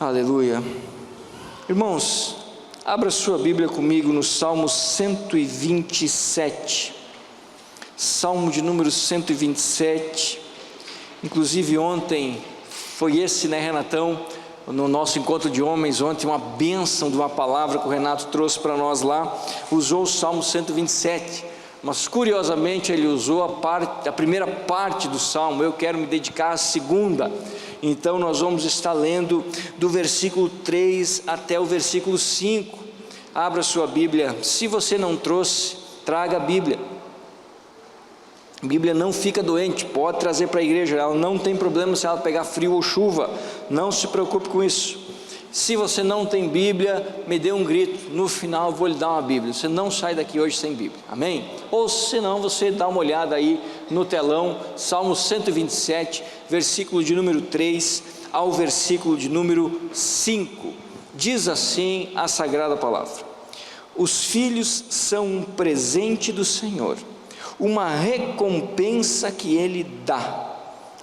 Aleluia. Irmãos, abra sua Bíblia comigo no Salmo 127. Salmo de número 127. Inclusive ontem foi esse, né, Renatão? No nosso encontro de homens ontem, uma bênção de uma palavra que o Renato trouxe para nós lá, usou o Salmo 127, mas curiosamente ele usou a primeira parte do Salmo. Eu quero me dedicar à segunda, então nós vamos estar lendo do versículo 3 até o versículo 5, abra sua Bíblia. Se você não trouxe, traga a Bíblia. A Bíblia não fica doente, pode trazer para a igreja, ela não tem problema se ela pegar frio ou chuva, não se preocupe com isso. Se você não tem Bíblia, me dê um grito, no final eu vou lhe dar uma Bíblia, você não sai daqui hoje sem Bíblia, amém? Ou se não, você dá uma olhada aí no telão, Salmo 127, versículo de número 3 ao versículo de número 5, diz assim a Sagrada Palavra: os filhos são um presente do Senhor, uma recompensa que Ele dá.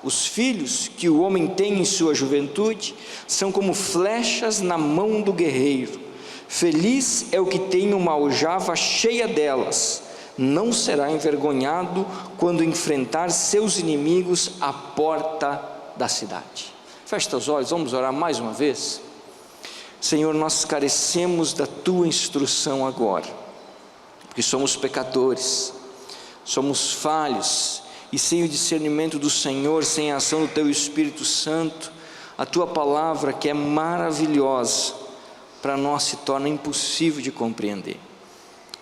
Os filhos que o homem tem em sua juventude são como flechas na mão do guerreiro. Feliz é o que tem uma aljava cheia delas, não será envergonhado quando enfrentar seus inimigos à porta da cidade. Feche teus olhos, vamos orar mais uma vez. Senhor, nós carecemos da Tua instrução agora, porque somos pecadores, somos falhos, e sem o discernimento do Senhor, sem a ação do Teu Espírito Santo, a Tua palavra, que é maravilhosa, para nós se torna impossível de compreender.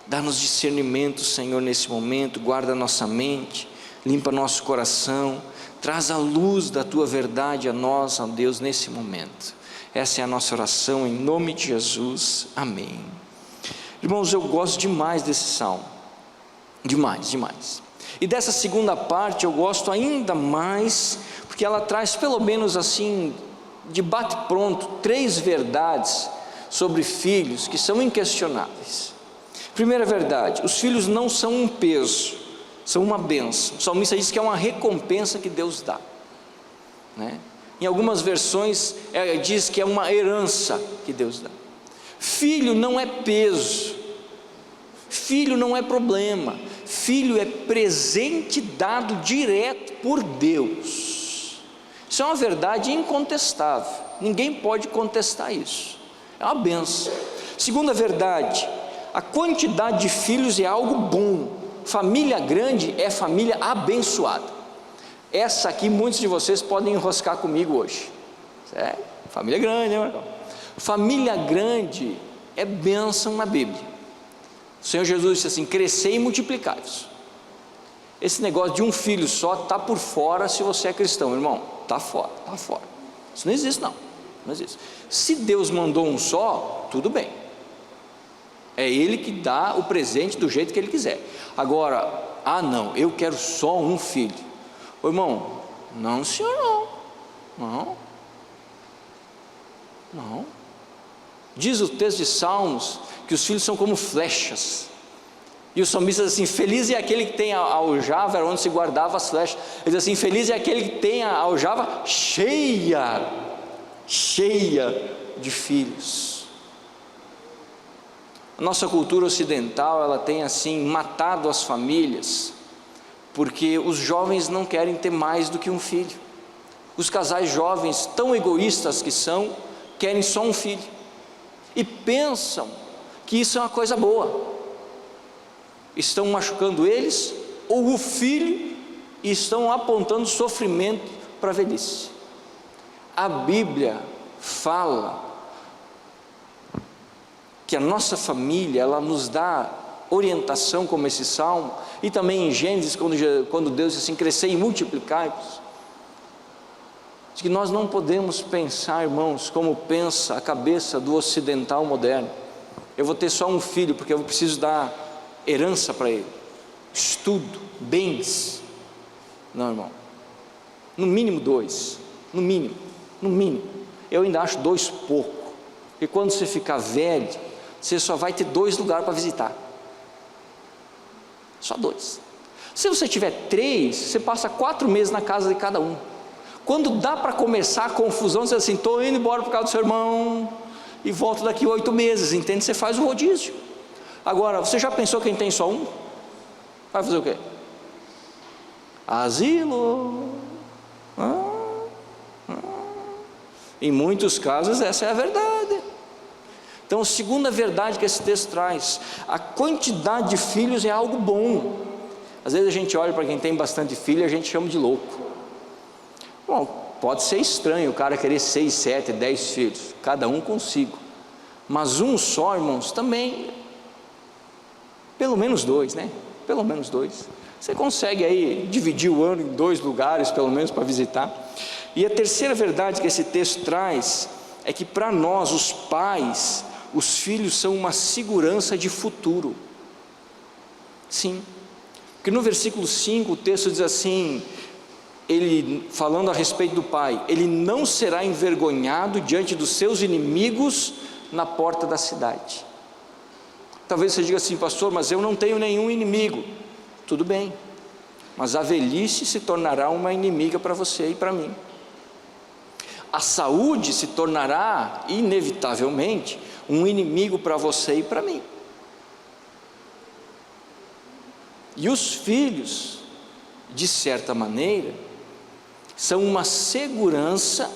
Dá-nos discernimento, Senhor, nesse momento, guarda nossa mente, limpa nosso coração, traz a luz da Tua verdade a nós, ó Deus, nesse momento. Essa é a nossa oração, em nome de Jesus, amém. Irmãos, eu gosto demais desse salmo, demais. E dessa segunda parte eu gosto ainda mais, porque ela traz pelo menos assim, de bate-pronto, 3 verdades sobre filhos que são inquestionáveis. Primeira verdade: os filhos não são um peso, são uma bênção. O salmista diz que é uma recompensa que Deus dá, né? Em algumas versões diz que é uma herança que Deus dá. Filho não é peso, filho não é problema, filho é presente dado direto por Deus. Isso é uma verdade incontestável, ninguém pode contestar isso, é uma benção. Segunda verdade: a quantidade de filhos é algo bom. Família grande é família abençoada. Essa aqui muitos de vocês podem enroscar comigo hoje, certo? Família grande, né, Marcão? Família grande é bênção na Bíblia. O Senhor Jesus disse assim: crescei e multiplicai-vos. Esse negócio de um filho só está por fora se você é cristão, irmão. Está fora. Isso não existe, não existe. Se Deus mandou um só, tudo bem, é Ele que dá o presente do jeito que Ele quiser. Agora, não, eu quero só um filho. Ô irmão, não senhor, não. Diz o texto de Salmos que os filhos são como flechas, e o salmista diz assim: feliz é aquele que tem a aljava, era onde se guardava as flechas. Ele diz assim: feliz é aquele que tem a aljava cheia de filhos. A nossa cultura ocidental, ela tem assim matado as famílias, porque os jovens não querem ter mais do que um filho. Os casais jovens, tão egoístas que são, querem só um filho, e pensam que isso é uma coisa boa. Estão machucando eles ou o filho, e estão apontando sofrimento para a velhice. A Bíblia fala que a nossa família, ela nos dá orientação, como esse salmo, e também em Gênesis, quando Deus diz assim: crescei e multiplicai-vos. Diz que nós não podemos pensar, irmãos, como pensa a cabeça do ocidental moderno: eu vou ter só um filho porque eu preciso dar herança para ele, estudo, bens. Não, irmão, no mínimo 2, no mínimo. Eu ainda acho 2 pouco, porque quando você ficar velho, você só vai ter 2 lugares para visitar, só 2. Se você tiver 3, você passa 4 meses na casa de cada um. Quando dá para começar a confusão, você diz assim: estou indo embora por causa do seu irmão e volto daqui 8 meses, entende? Você faz o rodízio. Agora, você já pensou quem tem só um? Vai fazer o quê? Asilo. Em muitos casos essa é a verdade. Então, a segunda verdade que esse texto traz: a quantidade de filhos é algo bom. Às vezes a gente olha para quem tem bastante filho e a gente chama de louco. Bom, pode ser estranho o cara querer 6, 7, 10 filhos, cada um consigo, mas um só, irmãos, também, pelo menos 2, né? Pelo menos 2, você consegue aí dividir o ano em 2 lugares, pelo menos, para visitar. E a terceira verdade que esse texto traz é que para nós, os pais, os filhos são uma segurança de futuro. Sim, porque no versículo 5 o texto diz assim, ele falando a respeito do pai: ele não será envergonhado diante dos seus inimigos na porta da cidade. Talvez você diga assim: pastor, mas eu não tenho nenhum inimigo. Tudo bem, mas a velhice se tornará uma inimiga para você e para mim. A saúde se tornará inevitavelmente um inimigo para você e para mim. E os filhos, de certa maneira, são uma segurança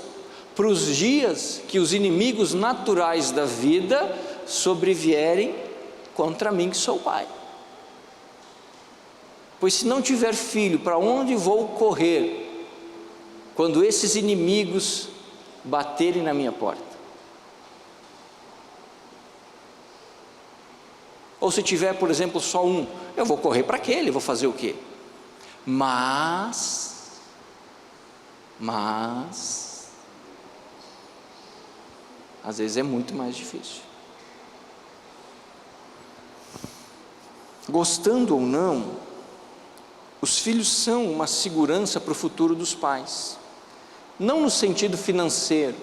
para os dias que os inimigos naturais da vida sobrevierem contra mim, que sou pai. Pois se não tiver filho, para onde vou correr quando esses inimigos baterem na minha porta? Ou se tiver, por exemplo, só um, eu vou correr para aquele, vou fazer o quê? Mas às vezes é muito mais difícil. Gostando ou não, os filhos são uma segurança para o futuro dos pais, não no sentido financeiro,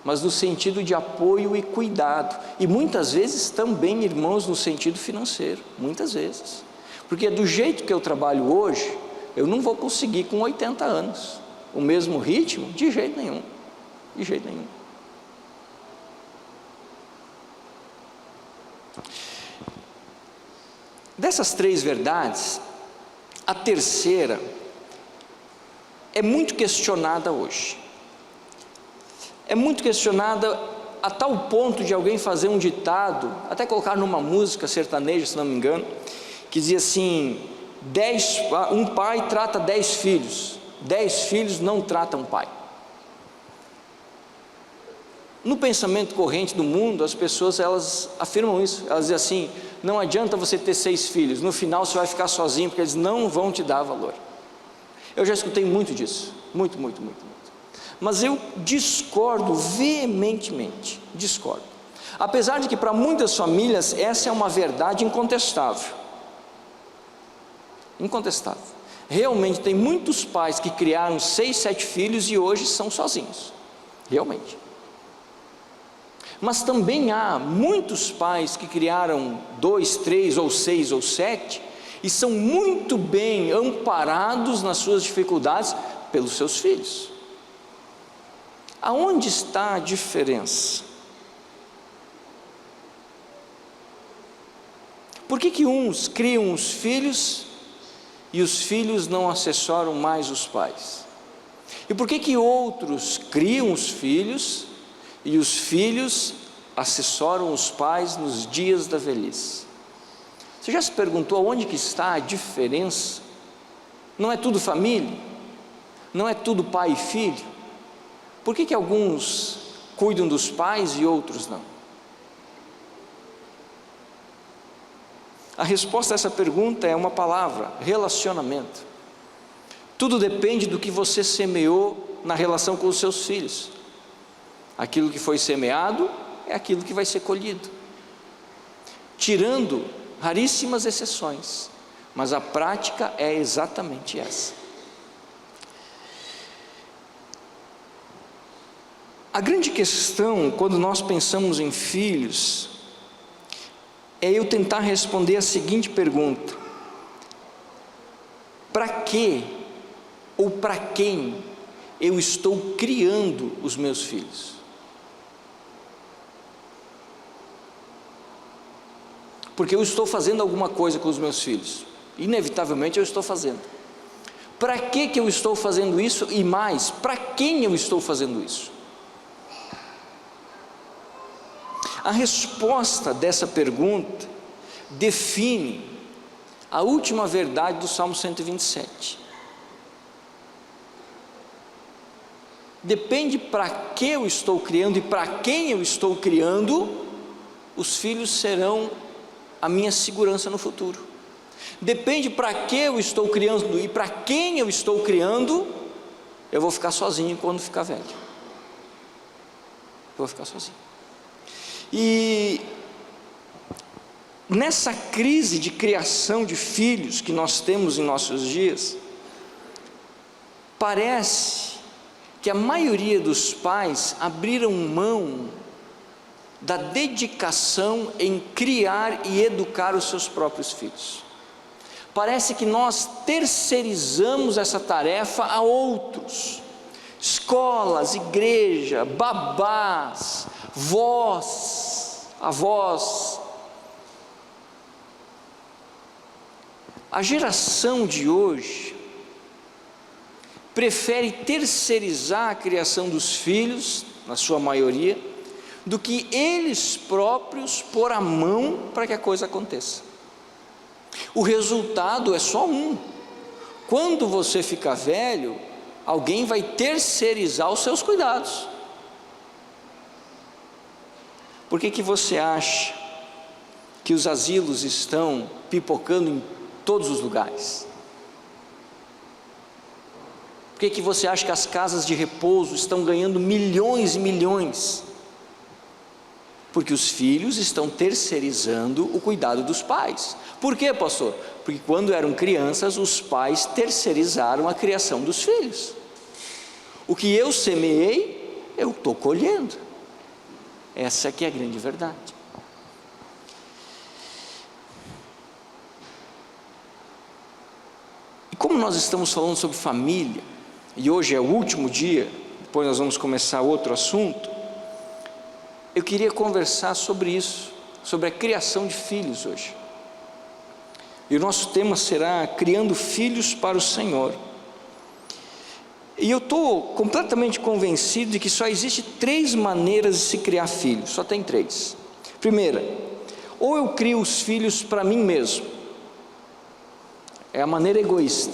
mas no sentido de apoio e cuidado, e muitas vezes também, irmãos, no sentido financeiro, muitas vezes, porque do jeito que eu trabalho hoje, eu não vou conseguir com 80 anos, o mesmo ritmo, de jeito nenhum, de jeito nenhum. Dessas 3 verdades, a terceira é muito questionada hoje. É muito questionada a tal ponto de alguém fazer um ditado, até colocar numa música sertaneja, se não me engano, que dizia assim: um pai trata 10 filhos, 10 filhos não tratam pai. No pensamento corrente do mundo, as pessoas, elas afirmam isso, elas dizem assim: não adianta você ter 6 filhos, no final você vai ficar sozinho, porque eles não vão te dar valor. Eu já escutei muito disso, muito. Mas eu discordo veementemente, discordo. Apesar de que para muitas famílias essa é uma verdade incontestável. Incontestável. Realmente tem muitos pais que criaram 6, 7 filhos e hoje são sozinhos, realmente. Mas também há muitos pais que criaram 2, 3 ou 6 ou 7 e são muito bem amparados nas suas dificuldades pelos seus filhos. Aonde está a diferença? Por que uns criam os filhos e os filhos não assessoram mais os pais? E por que outros criam os filhos e os filhos assessoram os pais nos dias da velhice? Você já se perguntou onde que está a diferença? Não é tudo família? Não é tudo pai e filho? Por que alguns cuidam dos pais e outros não? A resposta a essa pergunta é uma palavra: relacionamento. Tudo depende do que você semeou na relação com os seus filhos. Aquilo que foi semeado é aquilo que vai ser colhido, tirando raríssimas exceções, mas a prática é exatamente essa. A grande questão, quando nós pensamos em filhos, é eu tentar responder a seguinte pergunta: para que ou para quem eu estou criando os meus filhos? Porque eu estou fazendo alguma coisa com os meus filhos, inevitavelmente eu estou fazendo. Para que eu estou fazendo isso? E mais, para quem eu estou fazendo isso? A resposta dessa pergunta define a última verdade do Salmo 127. Depende para que eu estou criando e para quem eu estou criando, os filhos serão a minha segurança no futuro. Depende para que eu estou criando e para quem eu estou criando, eu vou ficar sozinho quando ficar velho. Eu vou ficar sozinho. E nessa crise de criação de filhos que nós temos em nossos dias, parece que a maioria dos pais abriram mão da dedicação em criar e educar os seus próprios filhos. Parece que nós terceirizamos essa tarefa a outros, escolas, igreja, babás, avós. A geração de hoje prefere terceirizar a criação dos filhos, na sua maioria, do que eles próprios pôr a mão para que a coisa aconteça. O resultado é só um: quando você ficar velho, alguém vai terceirizar os seus cuidados. Por que você acha que os asilos estão pipocando em todos os lugares? Por que você acha que as casas de repouso estão ganhando milhões e milhões? Porque os filhos estão terceirizando o cuidado dos pais. Por quê, pastor? Porque quando eram crianças, os pais terceirizaram a criação dos filhos. O que eu semeei, eu estou colhendo. Essa que é a grande verdade. E como nós estamos falando sobre família, e hoje é o último dia, depois nós vamos começar outro assunto, eu queria conversar sobre isso, sobre a criação de filhos hoje. E o nosso tema será criando filhos para o Senhor. E eu estou completamente convencido de que só existe 3 maneiras de se criar filhos, só tem 3. Primeira, ou eu crio os filhos para mim mesmo, é a maneira egoísta.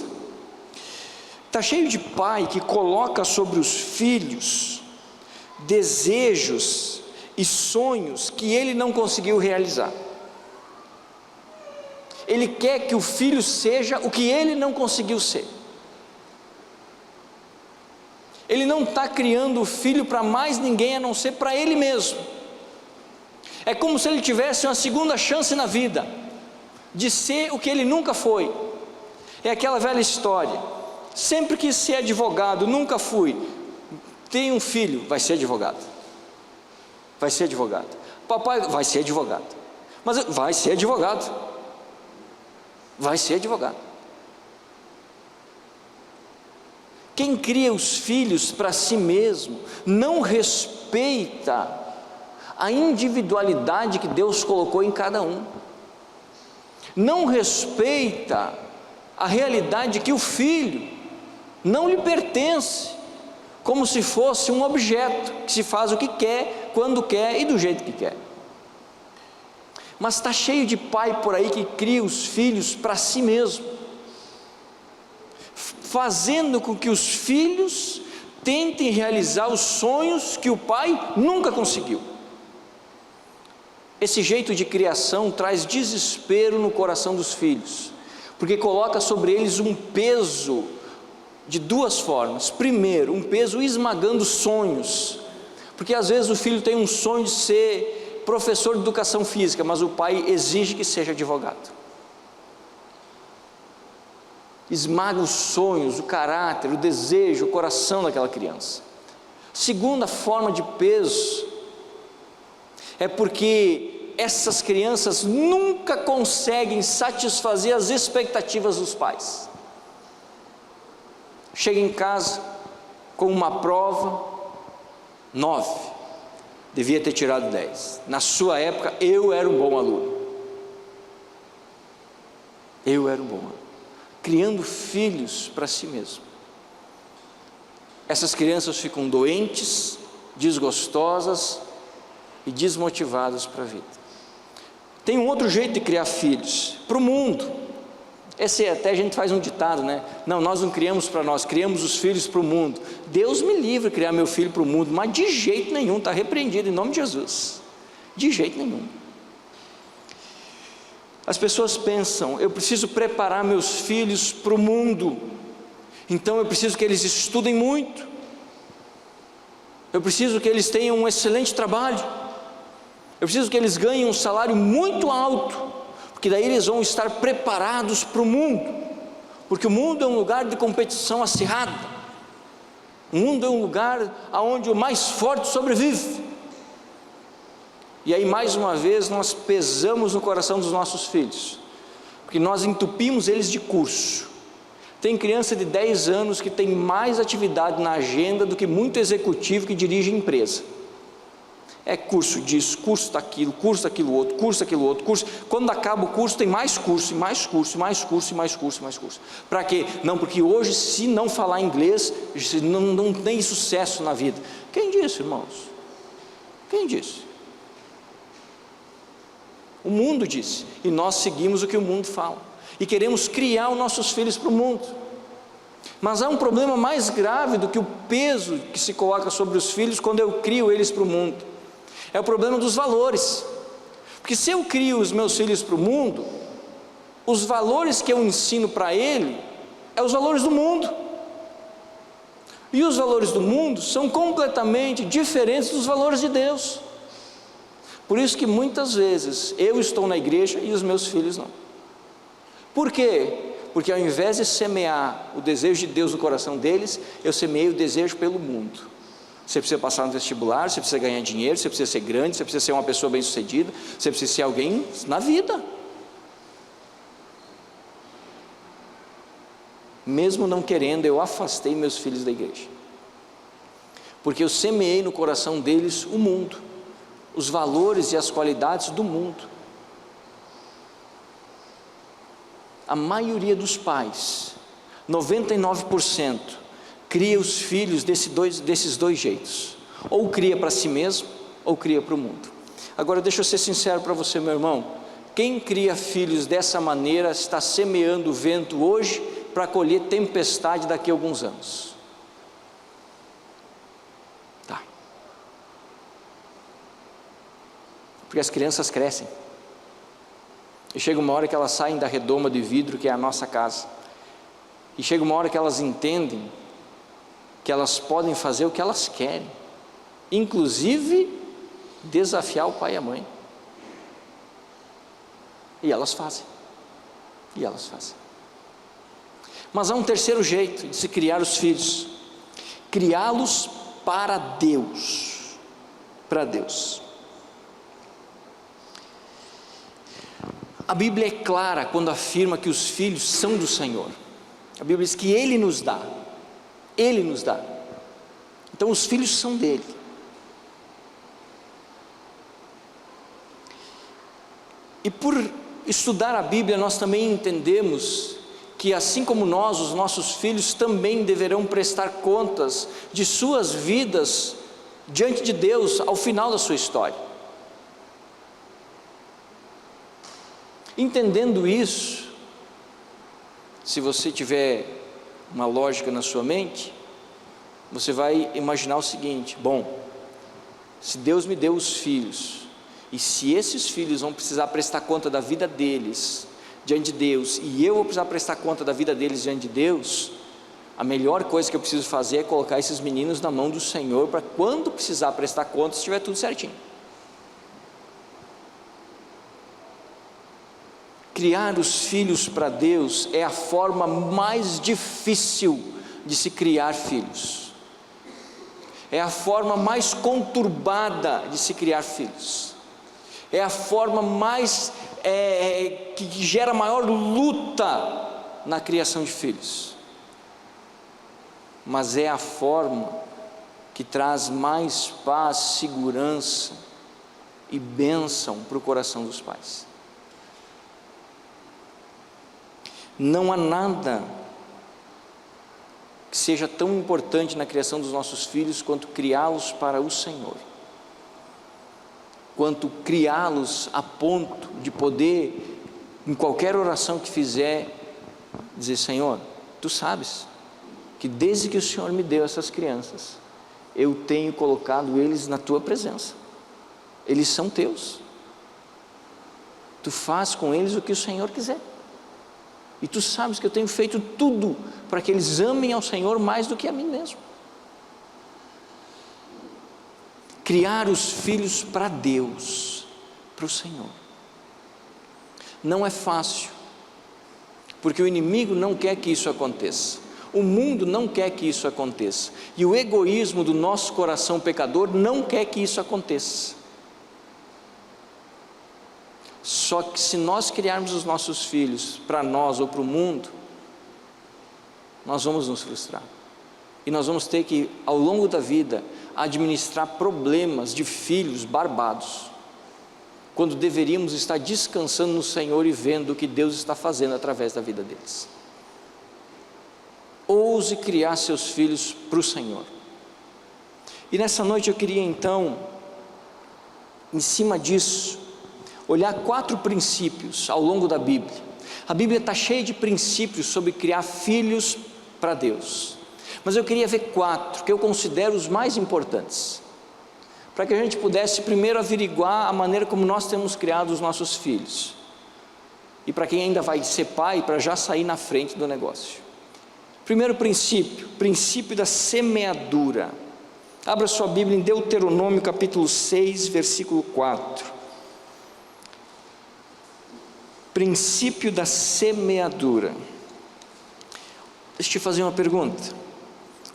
Está cheio de pai que coloca sobre os filhos desejos e sonhos que ele não conseguiu realizar. Ele quer que o filho seja o que ele não conseguiu ser. Ele não está criando o filho para mais ninguém a não ser para ele mesmo. É como se ele tivesse uma segunda chance na vida de ser o que ele nunca foi. É aquela velha história: sempre quis ser advogado, nunca fui. Tem um filho, vai ser advogado. Vai ser advogado. Papai, vai ser advogado. Mas vai ser advogado. Vai ser advogado. Quem cria os filhos para si mesmo não respeita a individualidade que Deus colocou em cada um. Não respeita a realidade que o filho não lhe pertence, como se fosse um objeto que se faz o que quer, quando quer e do jeito que quer. Mas está cheio de pai por aí que cria os filhos para si mesmo, fazendo com que os filhos tentem realizar os sonhos que o pai nunca conseguiu. Esse jeito de criação traz desespero no coração dos filhos, porque coloca sobre eles um peso de 2 formas. Primeiro, um peso esmagando sonhos, porque às vezes o filho tem um sonho de ser professor de educação física, mas o pai exige que seja advogado. Esmaga os sonhos, o caráter, o desejo, o coração daquela criança. Segunda forma de peso é porque essas crianças nunca conseguem satisfazer as expectativas dos pais. Chega em casa, com uma prova 9, devia ter tirado 10. Na sua época eu era um bom aluno. Eu era um bom aluno. Criando filhos para si mesmo. Essas crianças ficam doentes, desgostosas e desmotivadas para a vida. Tem um outro jeito de criar filhos, para o mundo. Esse até a gente faz um ditado, né? Não, nós não criamos para nós, criamos os filhos para o mundo. Deus me livre de criar meu filho para o mundo, mas de jeito nenhum, está repreendido em nome de Jesus. De jeito nenhum. As pessoas pensam, eu preciso preparar meus filhos para o mundo, então eu preciso que eles estudem muito, eu preciso que eles tenham um excelente trabalho, eu preciso que eles ganhem um salário muito alto, porque daí eles vão estar preparados para o mundo, porque o mundo é um lugar de competição acirrada, o mundo é um lugar onde o mais forte sobrevive. E aí mais uma vez nós pesamos no coração dos nossos filhos, porque nós entupimos eles de curso. Tem criança de 10 anos que tem mais atividade na agenda do que muito executivo que dirige empresa. É curso disso, curso daquilo, curso daquilo outro, curso daquilo outro, curso. Quando acaba o curso tem mais curso, e mais curso, e mais curso, e mais curso, e mais curso. Para quê? Não, porque hoje se não falar inglês, não tem sucesso na vida. Quem disse, irmãos? Quem disse? O mundo disse, e nós seguimos o que o mundo fala, e queremos criar os nossos filhos para o mundo. Mas há um problema mais grave do que o peso que se coloca sobre os filhos quando eu crio eles para o mundo. É o problema dos valores. Porque se eu crio os meus filhos para o mundo, os valores que eu ensino para ele, é os valores do mundo. E os valores do mundo são completamente diferentes dos valores de Deus. Por isso que muitas vezes eu estou na igreja e os meus filhos não. Por quê? Porque ao invés de semear o desejo de Deus no coração deles, eu semeei o desejo pelo mundo. Você precisa passar no vestibular, você precisa ganhar dinheiro, você precisa ser grande, você precisa ser uma pessoa bem sucedida, você precisa ser alguém na vida. Mesmo não querendo, eu afastei meus filhos da igreja. Porque eu semeei no coração deles o mundo, os valores e as qualidades do mundo. A maioria dos pais, 99%, cria os filhos desses dois jeitos. Ou cria para si mesmo, ou cria para o mundo. Agora deixa eu ser sincero para você, meu irmão. Quem cria filhos dessa maneira está semeando o vento hoje para colher tempestade daqui a alguns anos. Tá. Porque as crianças crescem. E chega uma hora que elas saem da redoma de vidro que é a nossa casa. E chega uma hora que elas entendem que elas podem fazer o que elas querem, inclusive desafiar o pai e a mãe. E elas fazem. E elas fazem. Mas há um terceiro jeito de se criar os filhos: criá-los para Deus. Para Deus. A Bíblia é clara quando afirma que os filhos são do Senhor. A Bíblia diz que Ele nos dá. Ele nos dá. Então os filhos são dele. E por estudar a Bíblia nós também entendemos que assim como nós, os nossos filhos também deverão prestar contas de suas vidas diante de Deus ao final da sua história. Entendendo isso, se você tiver uma lógica na sua mente, você vai imaginar o seguinte: bom, se Deus me deu os filhos, e se esses filhos vão precisar prestar conta da vida deles diante de Deus, e eu vou precisar prestar conta da vida deles diante de Deus, a melhor coisa que eu preciso fazer é colocar esses meninos na mão do Senhor, para quando precisar prestar conta, estiver tudo certinho. Criar os filhos para Deus é a forma mais difícil de se criar filhos. É a forma mais conturbada de se criar filhos. É a forma mais que gera maior luta na criação de filhos. mas é a forma que traz mais paz, segurança e bênção para o coração dos pais. Não há nada que seja tão importante na criação dos nossos filhos quanto criá-los para o Senhor, quanto criá-los a ponto de poder, em qualquer oração que fizer, dizer: Senhor, Tu sabes que desde que o Senhor me deu essas crianças, eu tenho colocado eles na Tua presença, eles são Teus, Tu faz com eles o que o Senhor quiser, e Tu sabes que eu tenho feito tudo para que eles amem ao Senhor mais do que a mim mesmo. Criar os filhos para Deus, para o Senhor, não é fácil, porque o inimigo não quer que isso aconteça, o mundo não quer que isso aconteça, e o egoísmo do nosso coração pecador não quer que isso aconteça. Só que se nós criarmos os nossos filhos para nós ou para o mundo, nós vamos nos frustrar, e nós vamos ter que, ao longo da vida, administrar problemas de filhos barbados, quando deveríamos estar descansando no Senhor e vendo o que Deus está fazendo através da vida deles. Ouse criar seus filhos para o Senhor. E nessa noite eu queria então, em cima disso, olhar 4 princípios ao longo da Bíblia. A Bíblia está cheia de princípios sobre criar filhos para Deus, mas eu queria ver 4 que eu considero os mais importantes, para que a gente pudesse primeiro averiguar a maneira como nós temos criado os nossos filhos, e para quem ainda vai ser pai, para já sair na frente do negócio. Primeiro princípio, princípio da semeadura. Abra sua Bíblia em Deuteronômio capítulo 6, versículo 4. Princípio da semeadura. Deixa eu te fazer uma pergunta: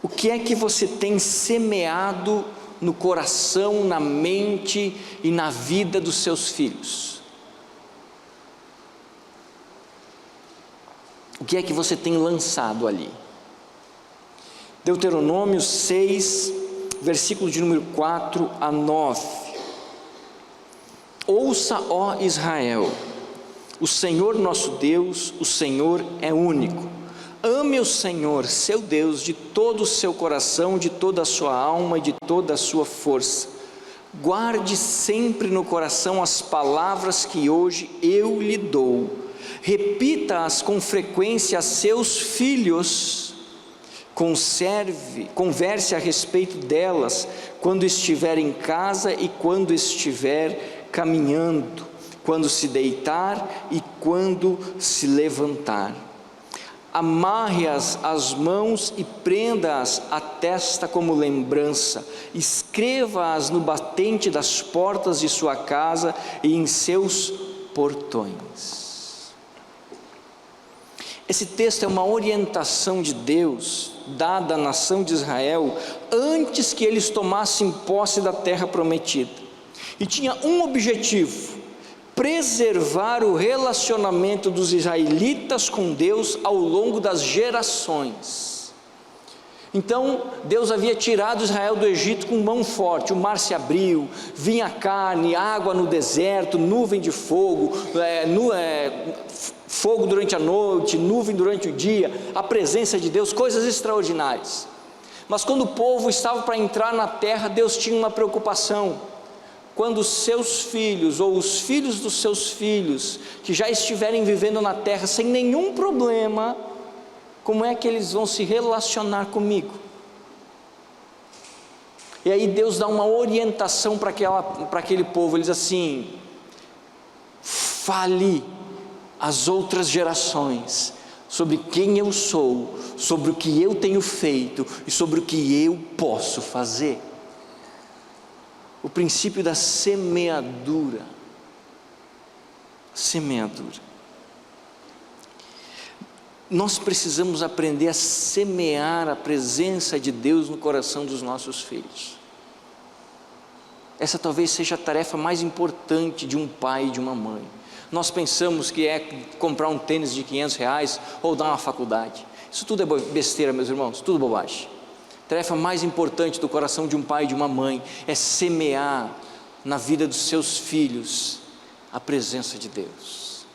o que é que você tem semeado no coração, na mente e na vida dos seus filhos? O que é que você tem lançado ali? Deuteronômio 6, versículo de número 4 a 9. Ouça, ó Israel, o Senhor nosso Deus, o Senhor é único. Ame o Senhor, seu Deus, de todo o seu coração, de toda a sua alma e de toda a sua força. Guarde sempre no coração as palavras que hoje eu lhe dou. Repita-as com frequência a seus filhos. Converse a respeito delas quando estiver em casa e quando estiver caminhando, quando se deitar e quando se levantar. Amarre-as às mãos e prenda-as à testa como lembrança. Escreva-as no batente das portas de sua casa e em seus portões. Esse texto é uma orientação de Deus dada à nação de Israel antes que eles tomassem posse da terra prometida, e tinha um objetivo: preservar o relacionamento dos israelitas com Deus ao longo das gerações. Então Deus havia tirado Israel do Egito com mão forte, o mar se abriu, vinha carne, água no deserto, nuvem de fogo, fogo durante a noite, nuvem durante o dia, a presença de Deus, coisas extraordinárias. Mas quando o povo estava para entrar na terra, Deus tinha uma preocupação: quando os seus filhos, ou os filhos dos seus filhos, que já estiverem vivendo na terra sem nenhum problema, como é que eles vão se relacionar comigo? E aí Deus dá uma orientação para aquele povo. Ele diz assim: fale às outras gerações sobre quem eu sou, sobre o que eu tenho feito e sobre o que eu posso fazer. O princípio da semeadura. Semeadura. Nós precisamos aprender a semear a presença de Deus no coração dos nossos filhos. Essa talvez seja a tarefa mais importante de um pai e de uma mãe. Nós pensamos que é comprar um tênis de R$500 ou dar uma faculdade. Isso tudo é besteira, meus irmãos, tudo bobagem. A tarefa mais importante do coração de um pai e de uma mãe é semear na vida dos seus filhos a presença de Deus.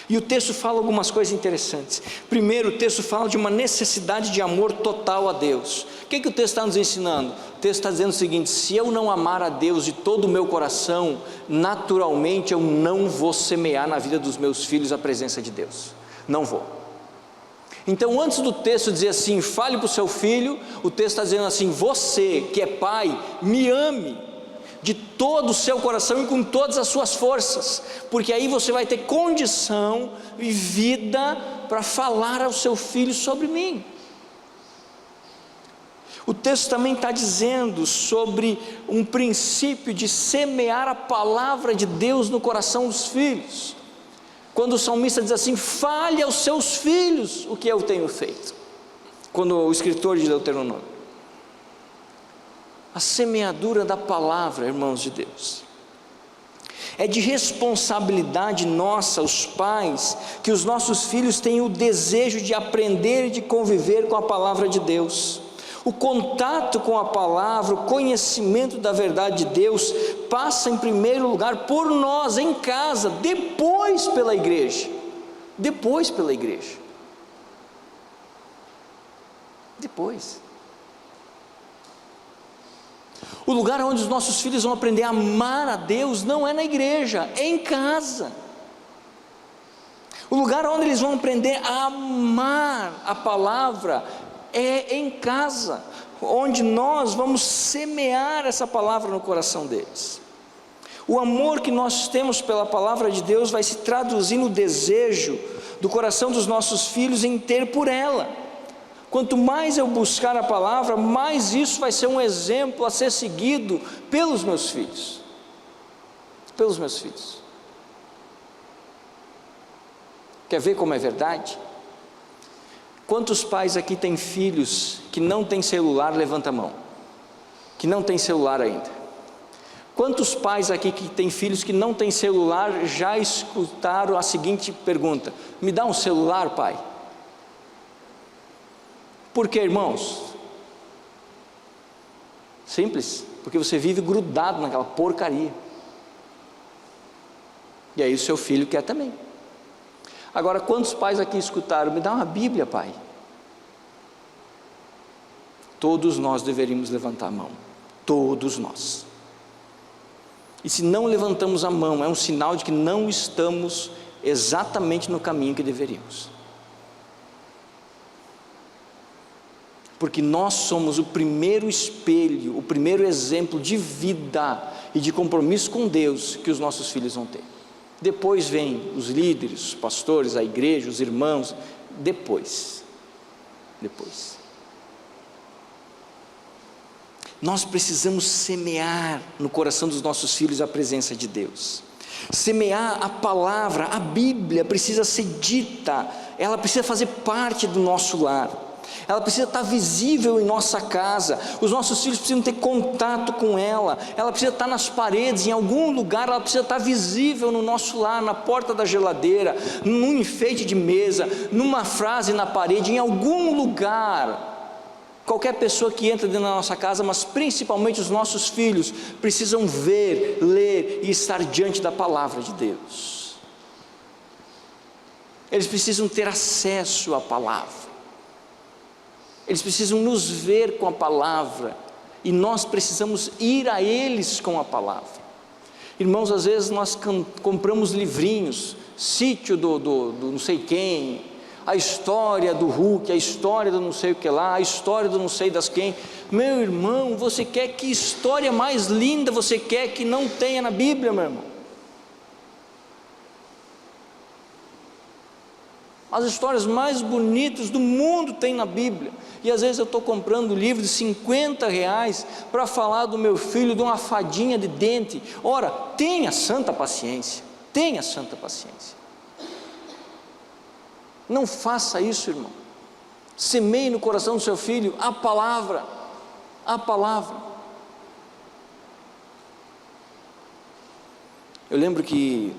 E o texto fala algumas coisas interessantes. Primeiro, o texto fala de uma necessidade de amor total a Deus. O que o texto está nos ensinando? O texto está dizendo o seguinte: se eu não amar a Deus de todo o meu coração, naturalmente eu não vou semear na vida dos meus filhos a presença de Deus. Não vou. Então, antes do texto dizer assim, fale para o seu filho, o texto está dizendo assim: você que é pai, me ame de todo o seu coração e com todas as suas forças, porque aí você vai ter condição e vida para falar ao seu filho sobre mim. O texto também está dizendo sobre um princípio de semear a palavra de Deus no coração dos filhos. Quando o salmista diz assim: fale aos seus filhos o que eu tenho feito. Quando o escritor de Deuteronômio, a semeadura da palavra, irmãos de Deus, é de responsabilidade nossa, os pais, que os nossos filhos tenham o desejo de aprender e de conviver com a palavra de Deus. O contato com a palavra, o conhecimento da verdade de Deus, passa em primeiro lugar por nós em casa, depois pela igreja. Depois pela igreja. Depois. O lugar onde os nossos filhos vão aprender a amar a Deus não é na igreja, é em casa. O lugar onde eles vão aprender a amar a palavra é em casa, onde nós vamos semear essa palavra no coração deles. O amor que nós temos pela palavra de Deus vai se traduzir no desejo do coração dos nossos filhos em ter por ela. Quanto mais eu buscar a palavra, mais isso vai ser um exemplo a ser seguido pelos meus filhos. Pelos meus filhos. Quer ver como é verdade? Quantos pais aqui têm filhos que não têm celular? Levanta a mão. Que não tem celular ainda. Quantos pais aqui que têm filhos que não têm celular já escutaram a seguinte pergunta: me dá um celular, pai? Por quê, irmãos? Simples, porque você vive grudado naquela porcaria. E aí o seu filho quer também. Agora, quantos pais aqui escutaram: me dá uma Bíblia, pai? Todos nós deveríamos levantar a mão. Todos nós. E se não levantamos a mão, é um sinal de que não estamos exatamente no caminho que deveríamos. Porque nós somos o primeiro espelho, o primeiro exemplo de vida e de compromisso com Deus que os nossos filhos vão ter. Depois vem os líderes, os pastores, a igreja, os irmãos, depois. Nós precisamos semear no coração dos nossos filhos a presença de Deus. Semear a palavra, a Bíblia precisa ser dita, ela precisa fazer parte do nosso lar. Ela precisa estar visível em nossa casa, os nossos filhos precisam ter contato com ela precisa estar nas paredes, em algum lugar, ela precisa estar visível no nosso lar, na porta da geladeira, num enfeite de mesa, numa frase na parede, em algum lugar. Qualquer pessoa que entra dentro da nossa casa, mas principalmente os nossos filhos, precisam ver, ler e estar diante da palavra de Deus. Eles precisam ter acesso à palavra. Eles precisam nos ver com a palavra, e nós precisamos ir a eles com a palavra. Irmãos, às vezes nós compramos livrinhos, sítio do não sei quem, a história do Hulk, a história do não sei o que lá, a história do não sei das quem. Meu irmão, você quer que história mais linda você quer que não tenha na Bíblia, meu irmão? As histórias mais bonitas do mundo tem na Bíblia. E às vezes eu estou comprando livro de R$50 para falar do meu filho de uma fadinha de dente. Ora, tenha santa paciência. Tenha santa paciência. Não faça isso, irmão. Semeie no coração do seu filho a palavra. A palavra. Eu lembro que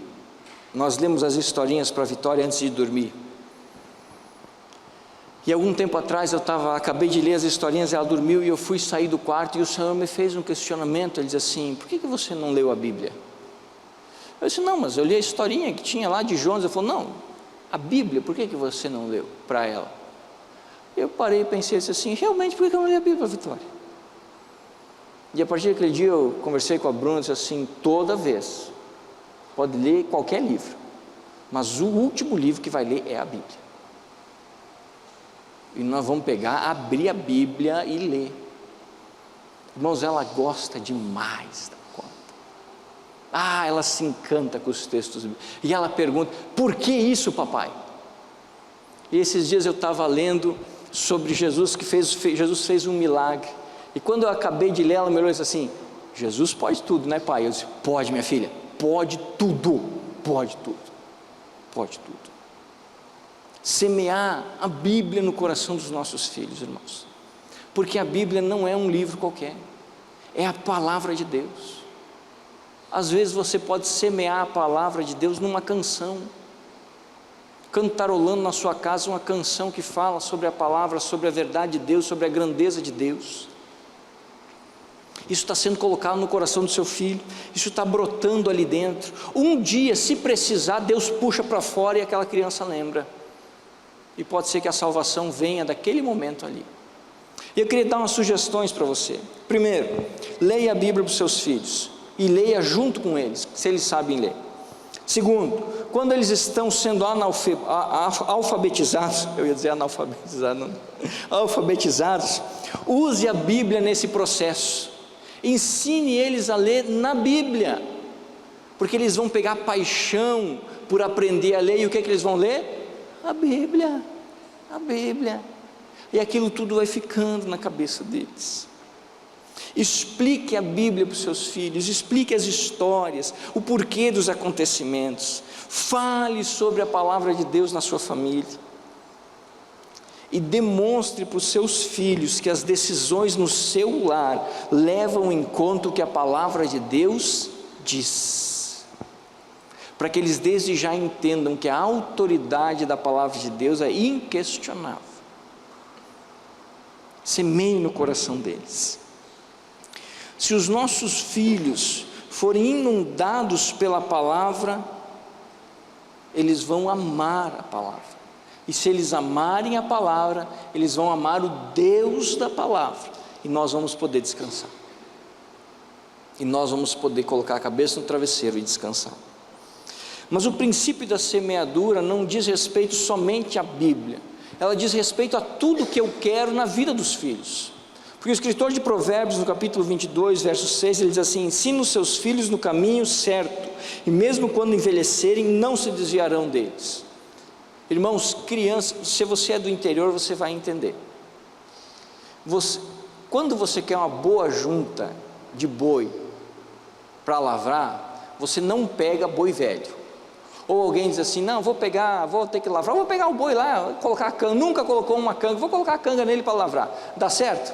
nós lemos as historinhas para a Vitória antes de dormir. E algum tempo atrás acabei de ler as historinhas, ela dormiu e eu fui sair do quarto e o Senhor me fez um questionamento. Ele diz assim: por que você não leu a Bíblia? Eu disse: não, mas eu li a historinha que tinha lá de Jonas. Ele falou: não, a Bíblia, por que você não leu para ela? Eu parei e pensei assim: realmente, por que eu não li a Bíblia, Vitória? E a partir daquele dia eu conversei com a Bruna e disse assim: toda vez, pode ler qualquer livro, mas o último livro que vai ler é a Bíblia. E nós vamos pegar, abrir a Bíblia e ler. Irmãos, ela gosta demais da conta. Ela se encanta com os textos. E ela pergunta: por que isso, papai? E esses dias eu estava lendo sobre Jesus, Jesus fez um milagre. E quando eu acabei de ler, ela me olhou e disse assim: Jesus pode tudo, né, pai? Eu disse: pode, minha filha, pode tudo, pode tudo, pode tudo. Semear a Bíblia no coração dos nossos filhos, irmãos, porque a Bíblia não é um livro qualquer, é a palavra de Deus. Às vezes você pode semear a palavra de Deus numa canção, cantarolando na sua casa uma canção que fala sobre a palavra, sobre a verdade de Deus, sobre a grandeza de Deus. Isso está sendo colocado no coração do seu filho, isso está brotando ali dentro. Um dia, se precisar, Deus puxa para fora e aquela criança lembra. E pode ser que a salvação venha daquele momento ali. E eu queria dar umas sugestões para você. Primeiro, leia a Bíblia para os seus filhos e leia junto com eles, se eles sabem ler. Segundo, quando eles estão sendo alfabetizados, eu ia dizer analfabetizados, não, alfabetizados, use a Bíblia nesse processo. Ensine eles a ler na Bíblia, porque eles vão pegar paixão por aprender a ler. E o que é que eles vão ler? A Bíblia, a Bíblia. E aquilo tudo vai ficando na cabeça deles. Explique a Bíblia para os seus filhos, explique as histórias, o porquê dos acontecimentos. Fale sobre a palavra de Deus na sua família. E demonstre para os seus filhos que as decisões no seu lar levam em conta o que a palavra de Deus diz, para que eles desde já entendam que a autoridade da palavra de Deus é inquestionável. Semeie no coração deles. Se os nossos filhos forem inundados pela palavra, eles vão amar a palavra. E se eles amarem a palavra, eles vão amar o Deus da palavra. E nós vamos poder descansar. E nós vamos poder colocar a cabeça no travesseiro e descansar. Mas o princípio da semeadura não diz respeito somente à Bíblia. Ela diz respeito a tudo que eu quero na vida dos filhos. Porque o escritor de Provérbios, no capítulo 22, verso 6, ele diz assim: ensina os seus filhos no caminho certo, e mesmo quando envelhecerem, não se desviarão deles. Irmãos, crianças, se você é do interior, você vai entender. Quando você quer uma boa junta de boi para lavrar, você não pega boi velho. Ou alguém diz assim: não, vou ter que lavrar, vou pegar o boi lá, colocar a canga, nunca colocou uma canga, vou colocar a canga nele para lavrar. Dá certo?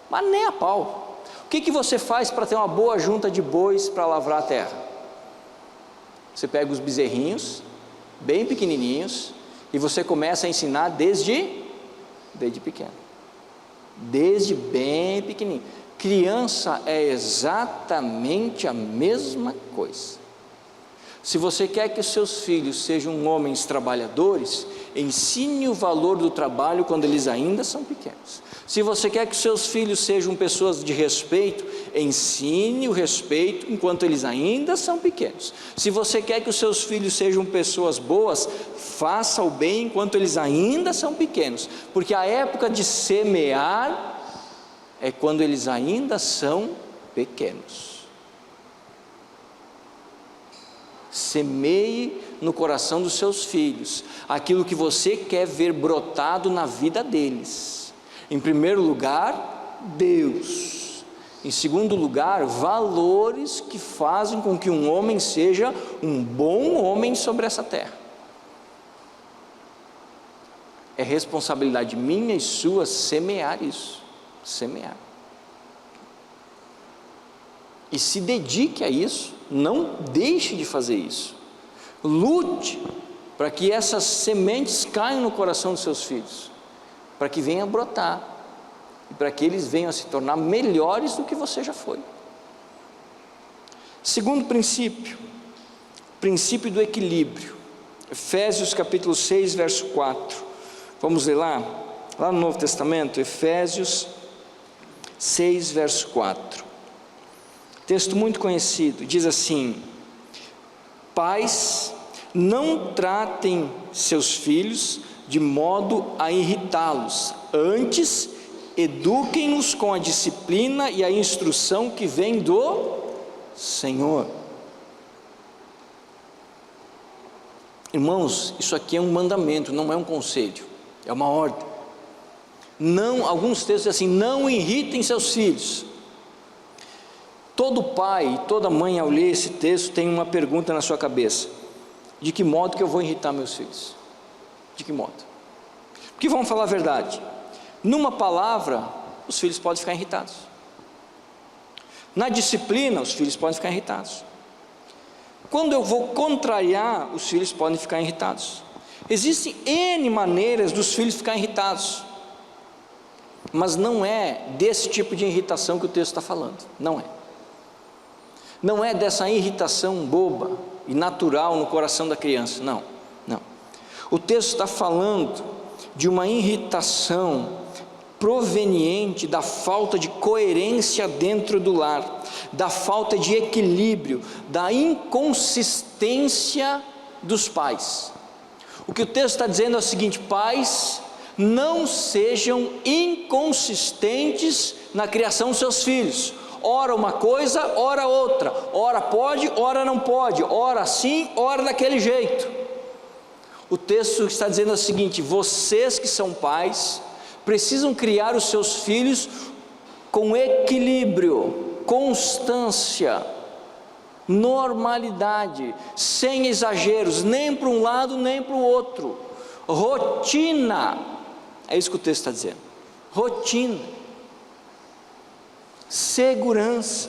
Mas nem a pau. O que você faz para ter uma boa junta de bois para lavrar a terra? Você pega os bezerrinhos, bem pequenininhos, e você começa a ensinar desde pequeno, desde bem pequenininho. Criança é exatamente a mesma coisa. Se você quer que os seus filhos sejam homens trabalhadores, ensine o valor do trabalho quando eles ainda são pequenos. Se você quer que os seus filhos sejam pessoas de respeito, ensine o respeito enquanto eles ainda são pequenos. Se você quer que os seus filhos sejam pessoas boas, faça o bem enquanto eles ainda são pequenos, porque a época de semear é quando eles ainda são pequenos. Semeie no coração dos seus filhos aquilo que você quer ver brotado na vida deles. Em primeiro lugar, Deus. Em segundo lugar, valores que fazem com que um homem seja um bom homem sobre essa terra. É responsabilidade minha e sua semear isso. Semear. E se dedique a isso. Não deixe de fazer isso. Lute para que essas sementes caiam no coração dos seus filhos. para que venha brotar, e para que eles venham a se tornar melhores do que você já foi. Segundo princípio, princípio do equilíbrio. Efésios capítulo 6, verso 4. Vamos ler lá no Novo Testamento, Efésios 6, verso 4. Texto muito conhecido, diz assim: pais, não tratem seus filhos de modo a irritá-los, antes eduquem-nos com a disciplina e a instrução que vem do Senhor. Irmãos, isso aqui é um mandamento, não é um conselho, é uma ordem. Não, alguns textos dizem assim: não irritem seus filhos. Todo pai e toda mãe, ao ler esse texto, tem uma pergunta na sua cabeça: de que modo que eu vou irritar meus filhos? De que modo? Porque vamos falar a verdade, numa palavra os filhos podem ficar irritados, na disciplina os filhos podem ficar irritados, quando eu vou contrariar os filhos podem ficar irritados. Existem N maneiras dos filhos ficarem irritados, mas não é desse tipo de irritação que o texto está falando. Não é dessa irritação boba e natural no coração da criança, não. O texto está falando de uma irritação proveniente da falta de coerência dentro do lar, da falta de equilíbrio, da inconsistência dos pais. O que o texto está dizendo é o seguinte: pais, não sejam inconsistentes na criação dos seus filhos. Ora uma coisa, ora outra, ora pode, ora não pode, ora assim, ora daquele jeito. O texto está dizendo o seguinte: vocês que são pais precisam criar os seus filhos com equilíbrio, constância, normalidade, sem exageros, nem para um lado nem para o outro. Rotina, é isso que o texto está dizendo. Rotina, segurança.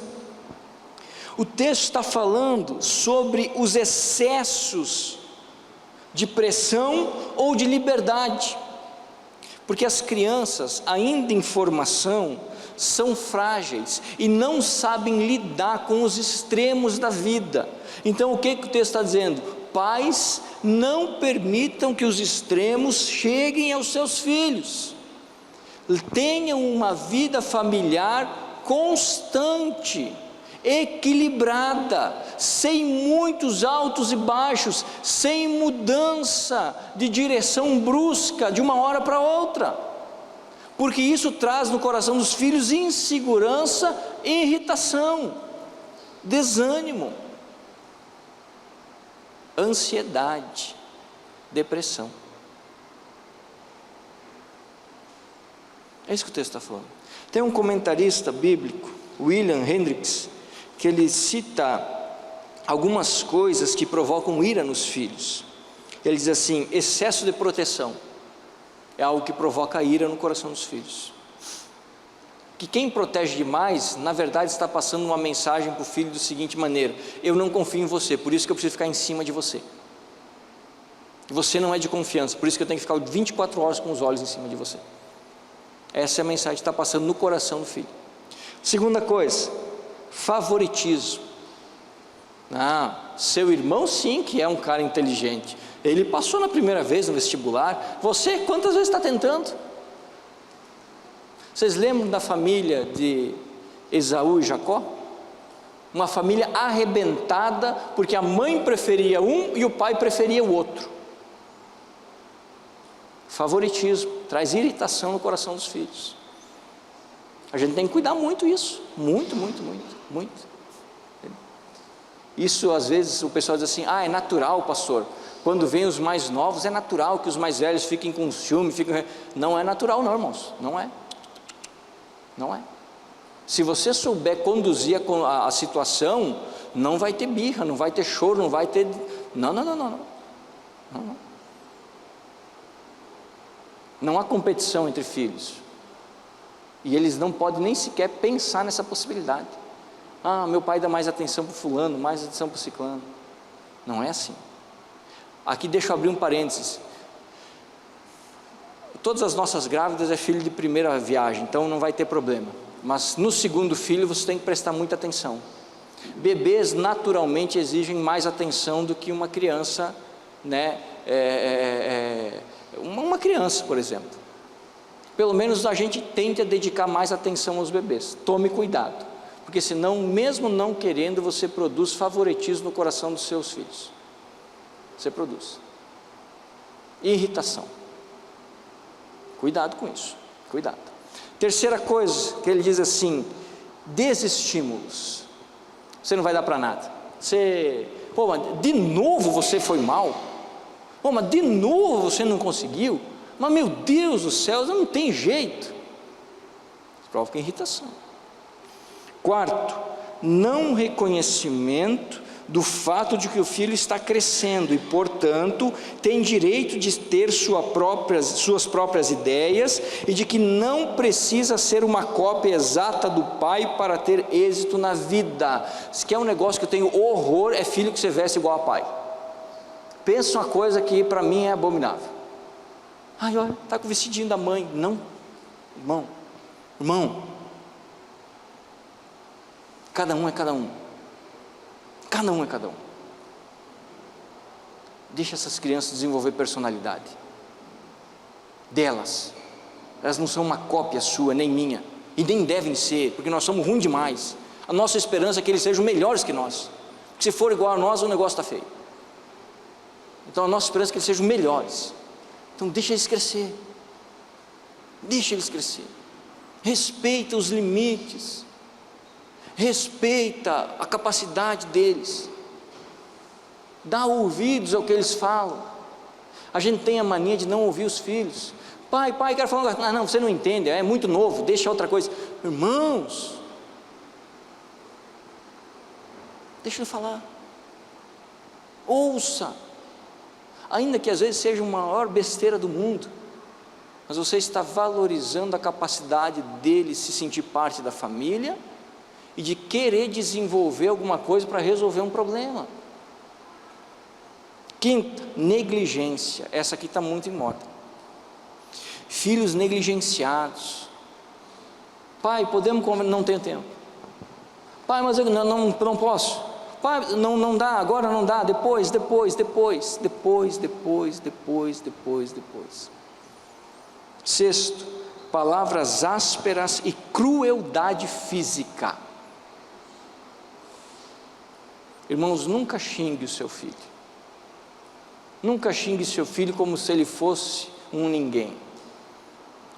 O texto está falando sobre os excessos de pressão ou de liberdade, porque as crianças, ainda em formação, são frágeis e não sabem lidar com os extremos da vida. Então o que o texto está dizendo? Pais, não permitam que os extremos cheguem aos seus filhos. Tenham uma vida familiar constante, equilibrada, sem muitos altos e baixos, sem mudança de direção brusca de uma hora para outra, porque isso traz no coração dos filhos insegurança, irritação, desânimo, ansiedade, depressão. É isso que o texto está falando. Tem um comentarista bíblico, William Hendricks, que ele cita algumas coisas que provocam ira nos filhos. Ele diz assim: excesso de proteção é algo que provoca ira no coração dos filhos. Que quem protege demais, na verdade está passando uma mensagem para o filho da seguinte maneira: eu não confio em você, por isso que eu preciso ficar em cima de você. Você não é de confiança, por isso que eu tenho que ficar 24 horas com os olhos em cima de você. Essa é a mensagem que está passando no coração do filho. Segunda coisa, favoritismo. Seu irmão sim que é um cara inteligente, ele passou na primeira vez no vestibular, você quantas vezes está tentando? Vocês lembram da família de Esaú e Jacó? Uma família arrebentada, porque a mãe preferia um e o pai preferia o outro. Favoritismo traz irritação no coração dos filhos. A gente tem que cuidar muito disso, muito. Isso às vezes o pessoal diz assim: é natural, pastor, quando vem os mais novos é natural que os mais velhos fiquem com ciúme, não é natural não, irmãos, não é. Se você souber conduzir a situação, não vai ter birra, não vai ter choro, não vai ter, não há competição entre filhos, e eles não podem nem sequer pensar nessa possibilidade. Meu pai dá mais atenção para o fulano, mais atenção para o ciclano. Não é assim. Aqui deixa eu abrir um parênteses. todas as nossas grávidas é filho de primeira viagem, então não vai ter problema. Mas no segundo filho você tem que prestar muita atenção. Bebês naturalmente exigem mais atenção do que uma criança, né? Uma criança, por exemplo. Pelo menos a gente tende a dedicar mais atenção aos bebês. Tome cuidado, porque senão, mesmo não querendo, você produz favoritismo no coração dos seus filhos. Você produz irritação. Cuidado com isso, cuidado. Terceira coisa que ele diz assim: desestímulos. Você não vai dar para nada. Pô, mas de novo você foi mal? Pô, mas de novo você não conseguiu? Mas meu Deus do céu, não tem jeito. Provoca irritação. Quarto, não reconhecimento do fato de que o filho está crescendo e, portanto, tem direito de ter suas próprias ideias e de que não precisa ser uma cópia exata do pai para ter êxito na vida. Se quer um negócio que eu tenho horror, é filho que você veste igual a pai. Pensa uma coisa que para mim é abominável. Ai, olha, está com o vestidinho da mãe. Não, irmão, cada um é cada um. Cada um é cada um. Deixa essas crianças desenvolver personalidade delas. Elas não são uma cópia sua, nem minha, e nem devem ser, porque nós somos ruins demais. A nossa esperança é que eles sejam melhores que nós, porque se for igual a nós, o negócio está feio. Então a nossa esperança é que eles sejam melhores. Então deixa eles crescer. Deixa eles crescer. Respeita os limites. Respeita a capacidade deles. Dá ouvidos ao que eles falam. A gente tem a mania de não ouvir os filhos. Pai, quero falar uma coisa. Não, você não entende, é muito novo, deixa outra coisa. Irmãos, deixa ele falar. Ouça. Ainda que às vezes seja a maior besteira do mundo, mas você está valorizando a capacidade dele se sentir parte da família e de querer desenvolver alguma coisa para resolver um problema. Quinta, negligência. Essa aqui está muito em moda. Filhos negligenciados. Pai, podemos conversar? Não tenho tempo. Pai, mas eu não posso. Pai, não dá, agora não dá. Depois. Sexto, palavras ásperas e crueldade física. Irmãos, nunca xingue o seu filho. Nunca xingue seu filho como se ele fosse um ninguém,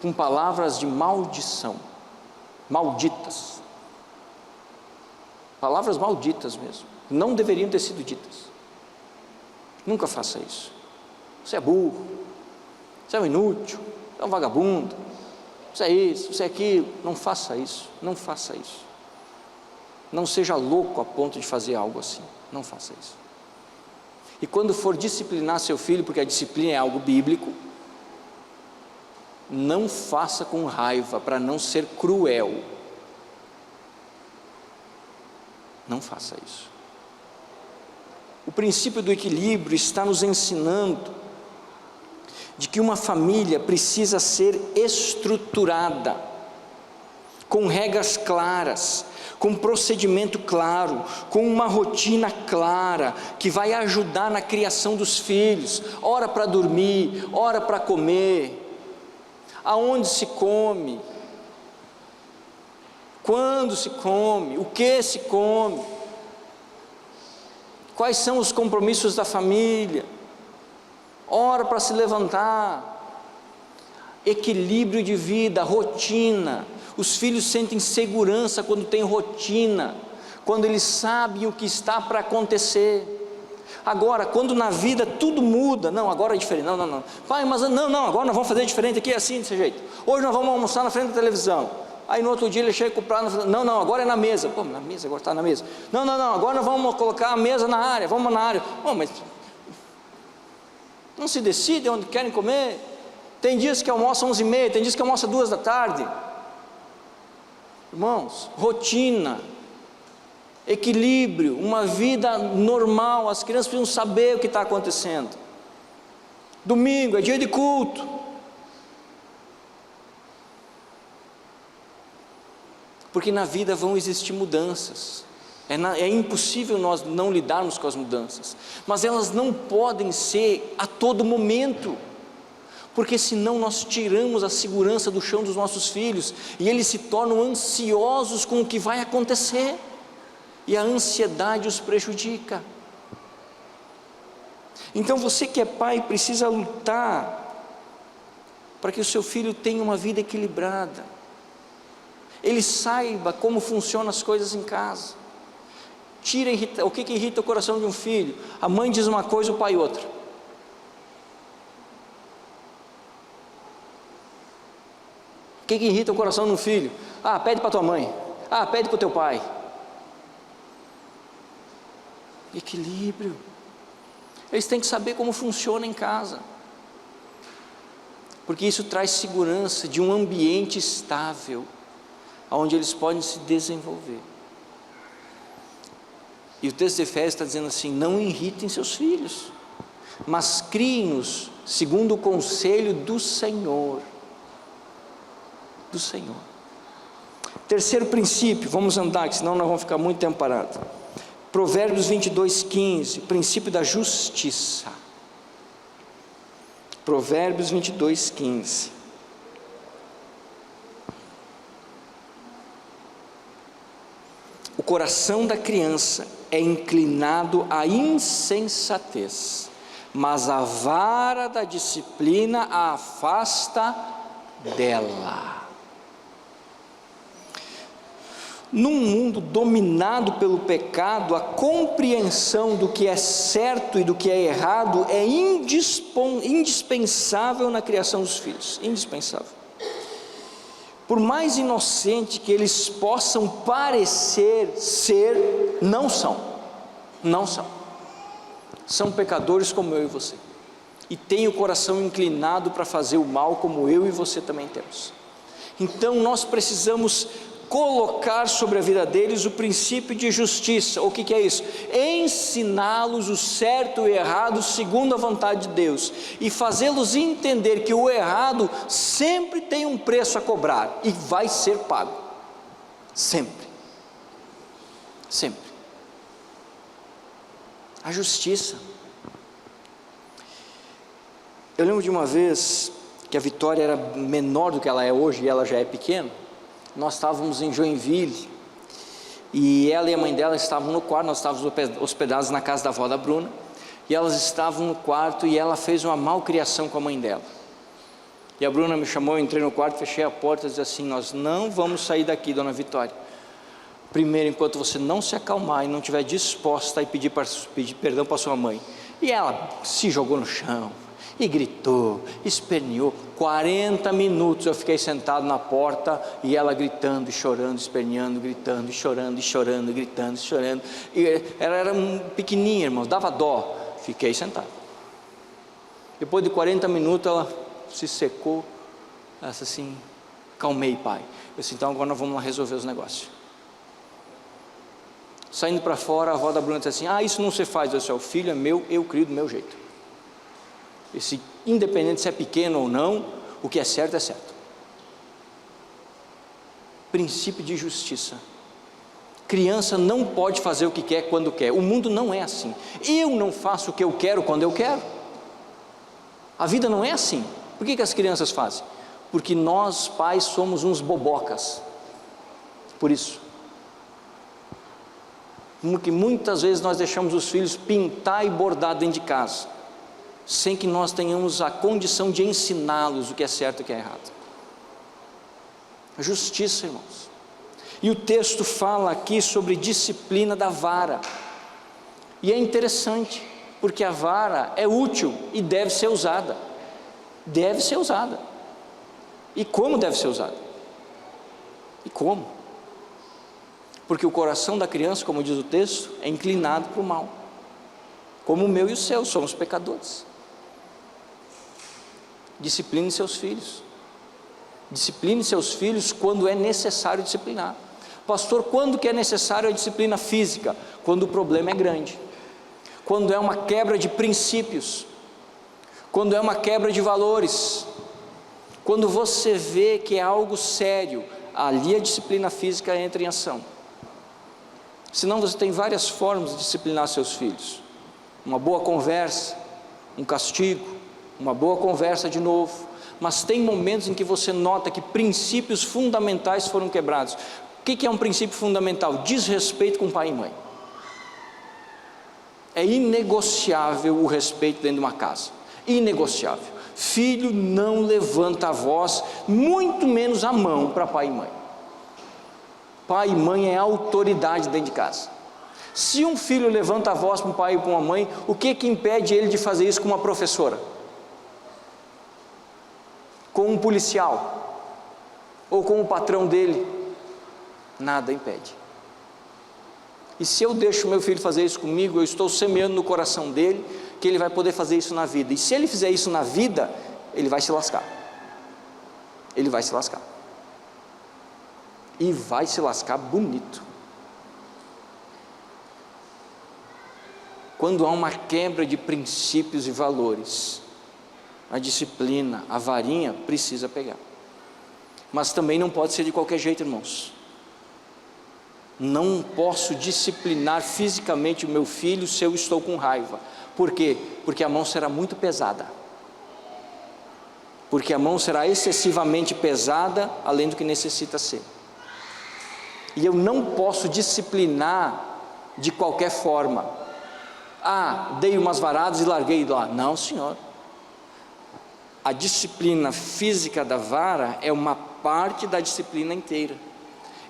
com palavras de maldição, malditas, palavras malditas mesmo, não deveriam ter sido ditas. Nunca faça isso. Você é burro, você é um inútil, você é um vagabundo, você é isso, você é aquilo. Não faça isso, não faça isso. Não seja louco a ponto de fazer algo assim, não faça isso. E quando for disciplinar seu filho, porque a disciplina é algo bíblico, não faça com raiva, para não ser cruel. Não faça isso. O princípio do equilíbrio está nos ensinando de que uma família precisa ser estruturada, com regras claras, com procedimento claro, com uma rotina clara, que vai ajudar na criação dos filhos. Hora para dormir, hora para comer, aonde se come, quando se come, o que se come, quais são os compromissos da família, hora para se levantar, equilíbrio de vida, rotina. Os filhos sentem segurança quando tem rotina, quando eles sabem o que está para acontecer. Agora, quando na vida tudo muda, não, agora é diferente, não, pai, mas não, agora nós vamos fazer diferente aqui, assim, desse jeito. Hoje nós vamos almoçar na frente da televisão. Aí no outro dia ele chega com o prato, não, agora é na mesa. Pô, na mesa, agora está na mesa. Não, agora nós vamos colocar a mesa na área, vamos na área. Pô, mas não se decide onde querem comer. Tem dias que almoçam 11h30, tem dias que almoçam 14h. Irmãos, rotina, equilíbrio, uma vida normal. As crianças precisam saber o que está acontecendo. Domingo é dia de culto. porque na vida vão existir mudanças, é impossível nós não lidarmos com as mudanças, mas elas não podem ser a todo momento, porque senão nós tiramos a segurança do chão dos nossos filhos, e eles se tornam ansiosos com o que vai acontecer, e a ansiedade os prejudica. Então você que é pai precisa lutar para que o seu filho tenha uma vida equilibrada, ele saiba como funcionam as coisas em casa. O que irrita o coração de um filho? A mãe diz uma coisa, o pai outra. O que irrita o coração de um filho? Pede para tua mãe, pede para o teu pai. Equilíbrio. Eles têm que saber como funciona em casa, porque isso traz segurança de um ambiente estável, onde eles podem se desenvolver. E o texto de Efésios está dizendo assim: não irritem seus filhos, mas criem-nos segundo o conselho do Senhor. Do Senhor. Terceiro princípio, vamos andar, que senão nós vamos ficar muito tempo parados. Provérbios 22:15, princípio da justiça. Provérbios 22:15. O coração da criança é inclinado à insensatez, mas a vara da disciplina a afasta dela. Num mundo dominado pelo pecado, a compreensão do que é certo e do que é errado é indispensável na criação dos filhos, indispensável. Por mais inocente que eles possam parecer ser, não são, são pecadores como eu e você, e têm o coração inclinado para fazer o mal como eu e você também temos. Então nós precisamos colocar sobre a vida deles o princípio de justiça. O que é isso? Ensiná-los o certo e o errado segundo a vontade de Deus, e fazê-los entender que o errado sempre tem um preço a cobrar, e vai ser pago, sempre, sempre. A justiça. Eu lembro de uma vez que a Vitória era menor do que ela é hoje, e ela já é pequena. Nós estávamos em Joinville, e ela e a mãe dela estavam no quarto. Nós estávamos hospedados na casa da avó da Bruna, e elas estavam no quarto, e ela fez uma malcriação com a mãe dela. E a Bruna me chamou, eu entrei no quarto, fechei a porta e disse assim: nós não vamos sair daqui, dona Vitória, primeiro, enquanto você não se acalmar e não estiver disposta a pedir perdão para sua mãe. E ela se jogou no chão, e gritou, esperneou. 40 minutos eu fiquei sentado na porta, e ela gritando e chorando, esperneando, gritando e chorando, gritando e chorando. E ela era pequenininha, irmãos, dava dó. Fiquei sentado. Depois de 40 minutos ela se secou. Ela disse assim: calmei, pai. Eu disse: então agora nós vamos lá resolver os negócios. Saindo para fora, a avó da Bruna disse assim: isso não se faz. Eu disse: o filho é meu, eu crio do meu jeito. Independente se é pequeno ou não, o que é certo é certo. Princípio de justiça. Criança não pode fazer o que quer quando quer. O mundo não é assim. Eu não faço o que eu quero quando eu quero. A vida não é assim. Por que as crianças fazem? Porque nós pais somos uns bobocas. Por isso. Porque muitas vezes nós deixamos os filhos pintar e bordar dentro de casa, sem que nós tenhamos a condição de ensiná-los o que é certo e o que é errado. Justiça, irmãos. E o texto fala aqui sobre disciplina da vara, e é interessante, porque a vara é útil e deve ser usada. Deve ser usada. E como deve ser usada? E como? Porque o coração da criança, como diz o texto, é inclinado para o mal, como o meu e o seu, somos pecadores. Discipline seus filhos. Discipline seus filhos quando é necessário disciplinar. Pastor, quando que é necessário a disciplina física? Quando o problema é grande, quando é uma quebra de princípios, quando é uma quebra de valores, quando você vê que é algo sério, ali a disciplina física entra em ação. Senão você tem várias formas de disciplinar seus filhos: uma boa conversa, um castigo, uma boa conversa de novo. Mas tem momentos em que você nota que princípios fundamentais foram quebrados. O que é um princípio fundamental? Desrespeito com pai e mãe. É inegociável o respeito dentro de uma casa, inegociável. Filho não levanta a voz, muito menos a mão para pai e mãe. Pai e mãe é autoridade dentro de casa. Se um filho levanta a voz para um pai e para uma mãe, o que impede ele de fazer isso com uma professora? Com um policial? Ou com o patrão dele? Nada impede. E se eu deixo meu filho fazer isso comigo, eu estou semeando no coração dele que ele vai poder fazer isso na vida. E se ele fizer isso na vida, ele vai se lascar. Ele vai se lascar. E vai se lascar bonito. Quando há uma quebra de princípios e valores, a disciplina, a varinha precisa pegar. Mas também não pode ser de qualquer jeito, irmãos. Não posso disciplinar fisicamente o meu filho se eu estou com raiva. Por quê? Porque a mão será muito pesada. Porque a mão será excessivamente pesada, além do que necessita ser. E eu não posso disciplinar de qualquer forma. Dei umas varadas e larguei lá. Não, senhor. A disciplina física da vara é uma parte da disciplina inteira.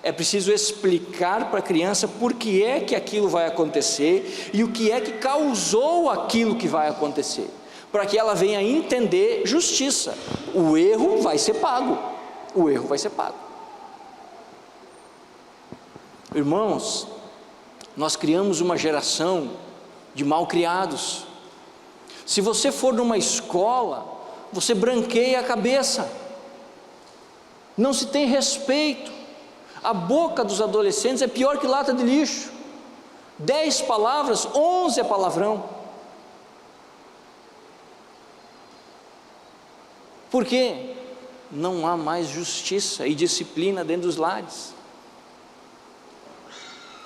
É preciso explicar para a criança por que é que aquilo vai acontecer e o que é que causou aquilo que vai acontecer, para que ela venha entender justiça. O erro vai ser pago. O erro vai ser pago. Irmãos, nós criamos uma geração de malcriados. Se você for numa escola, você branqueia a cabeça. Não se tem respeito. A boca dos adolescentes é pior que lata de lixo. 10 palavras, 11 é palavrão. Por quê? Não há mais justiça e disciplina dentro dos lares.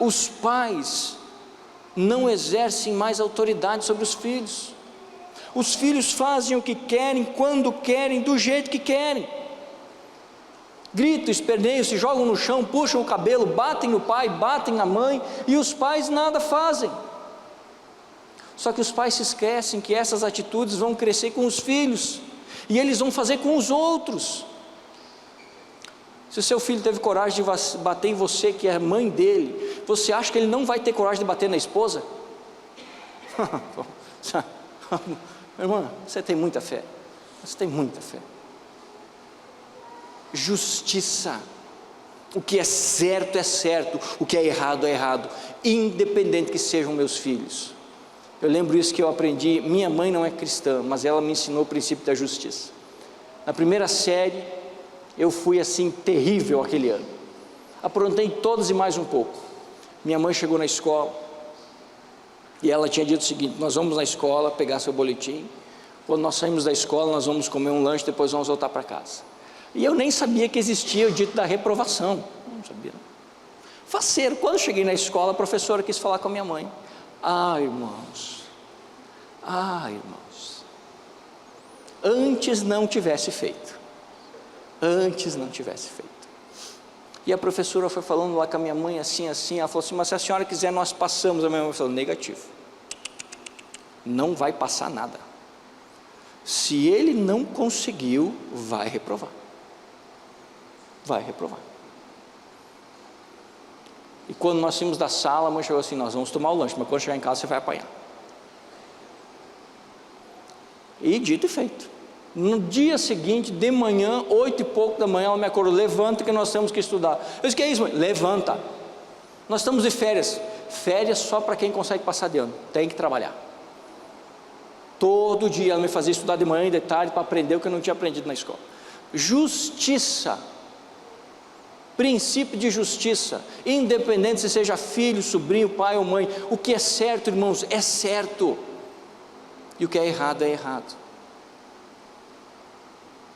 Os pais não exercem mais autoridade sobre os filhos. Os filhos fazem o que querem, quando querem, do jeito que querem. Gritam, esperneiam, se jogam no chão, puxam o cabelo, batem o pai, batem a mãe, e os pais nada fazem. Só que os pais se esquecem que essas atitudes vão crescer com os filhos, e eles vão fazer com os outros. Se o seu filho teve coragem de bater em você, que é mãe dele, você acha que ele não vai ter coragem de bater na esposa? Irmã, você tem muita fé. Você tem muita fé. Justiça. O que é certo, o que é errado, independente que sejam meus filhos. Eu lembro isso que eu aprendi. Minha mãe não é cristã, mas ela me ensinou o princípio da justiça. Na primeira série, eu fui assim terrível aquele ano. Aprontei todos e mais um pouco. Minha mãe chegou na escola e ela tinha dito o seguinte: nós vamos na escola pegar seu boletim. Quando nós saímos da escola, nós vamos comer um lanche, depois vamos voltar para casa. E eu nem sabia que existia o dito da reprovação. Não sabia. Faceiro. Quando cheguei na escola, a professora quis falar com a minha mãe. Irmãos, antes não tivesse feito. E a professora foi falando lá com a minha mãe assim, ela falou assim: mas se a senhora quiser, nós passamos. A minha mãe falou: negativo, não vai passar nada. Se ele não conseguiu, vai reprovar. E quando nós saímos da sala, a mãe chegou assim: nós vamos tomar o lanche, mas quando chegar em casa você vai apanhar. E dito e feito. No dia seguinte, de manhã, 8 e pouco da manhã, ela me acordou: levanta que nós temos que estudar. Eu disse: que é isso, mãe? Levanta, nós estamos de férias. Férias só para quem consegue passar de ano, tem que trabalhar. Todo dia ela me fazia estudar de manhã e de tarde para aprender o que eu não tinha aprendido na escola. Justiça, princípio de justiça, independente se seja filho, sobrinho, pai ou mãe. O que é certo, irmãos, é certo, e o que é errado, é errado.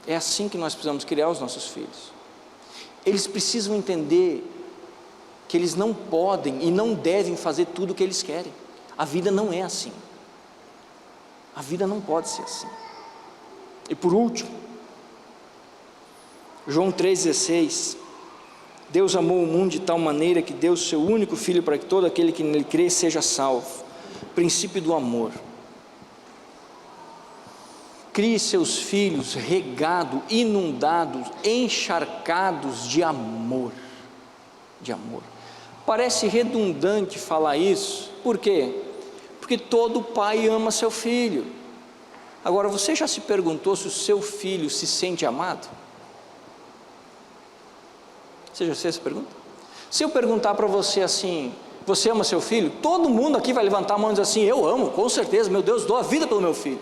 É assim que nós precisamos criar os nossos filhos. eles precisam entender que eles não podem e não devem fazer tudo o que eles querem. A vida não é assim. A vida não pode ser assim. E por último, João 3,16, Deus amou o mundo de tal maneira que deu o seu único Filho para que todo aquele que nele crê seja salvo. Princípio do amor. Crie seus filhos regados, inundados, encharcados de amor. De amor. Parece redundante falar isso, por quê? Porque todo pai ama seu filho. Agora, você já se perguntou se o seu filho se sente amado? Você já fez essa pergunta? Se eu perguntar para você assim, você ama seu filho? Todo mundo aqui vai levantar a mão e dizer assim, eu amo, com certeza, meu Deus, dou a vida pelo meu filho.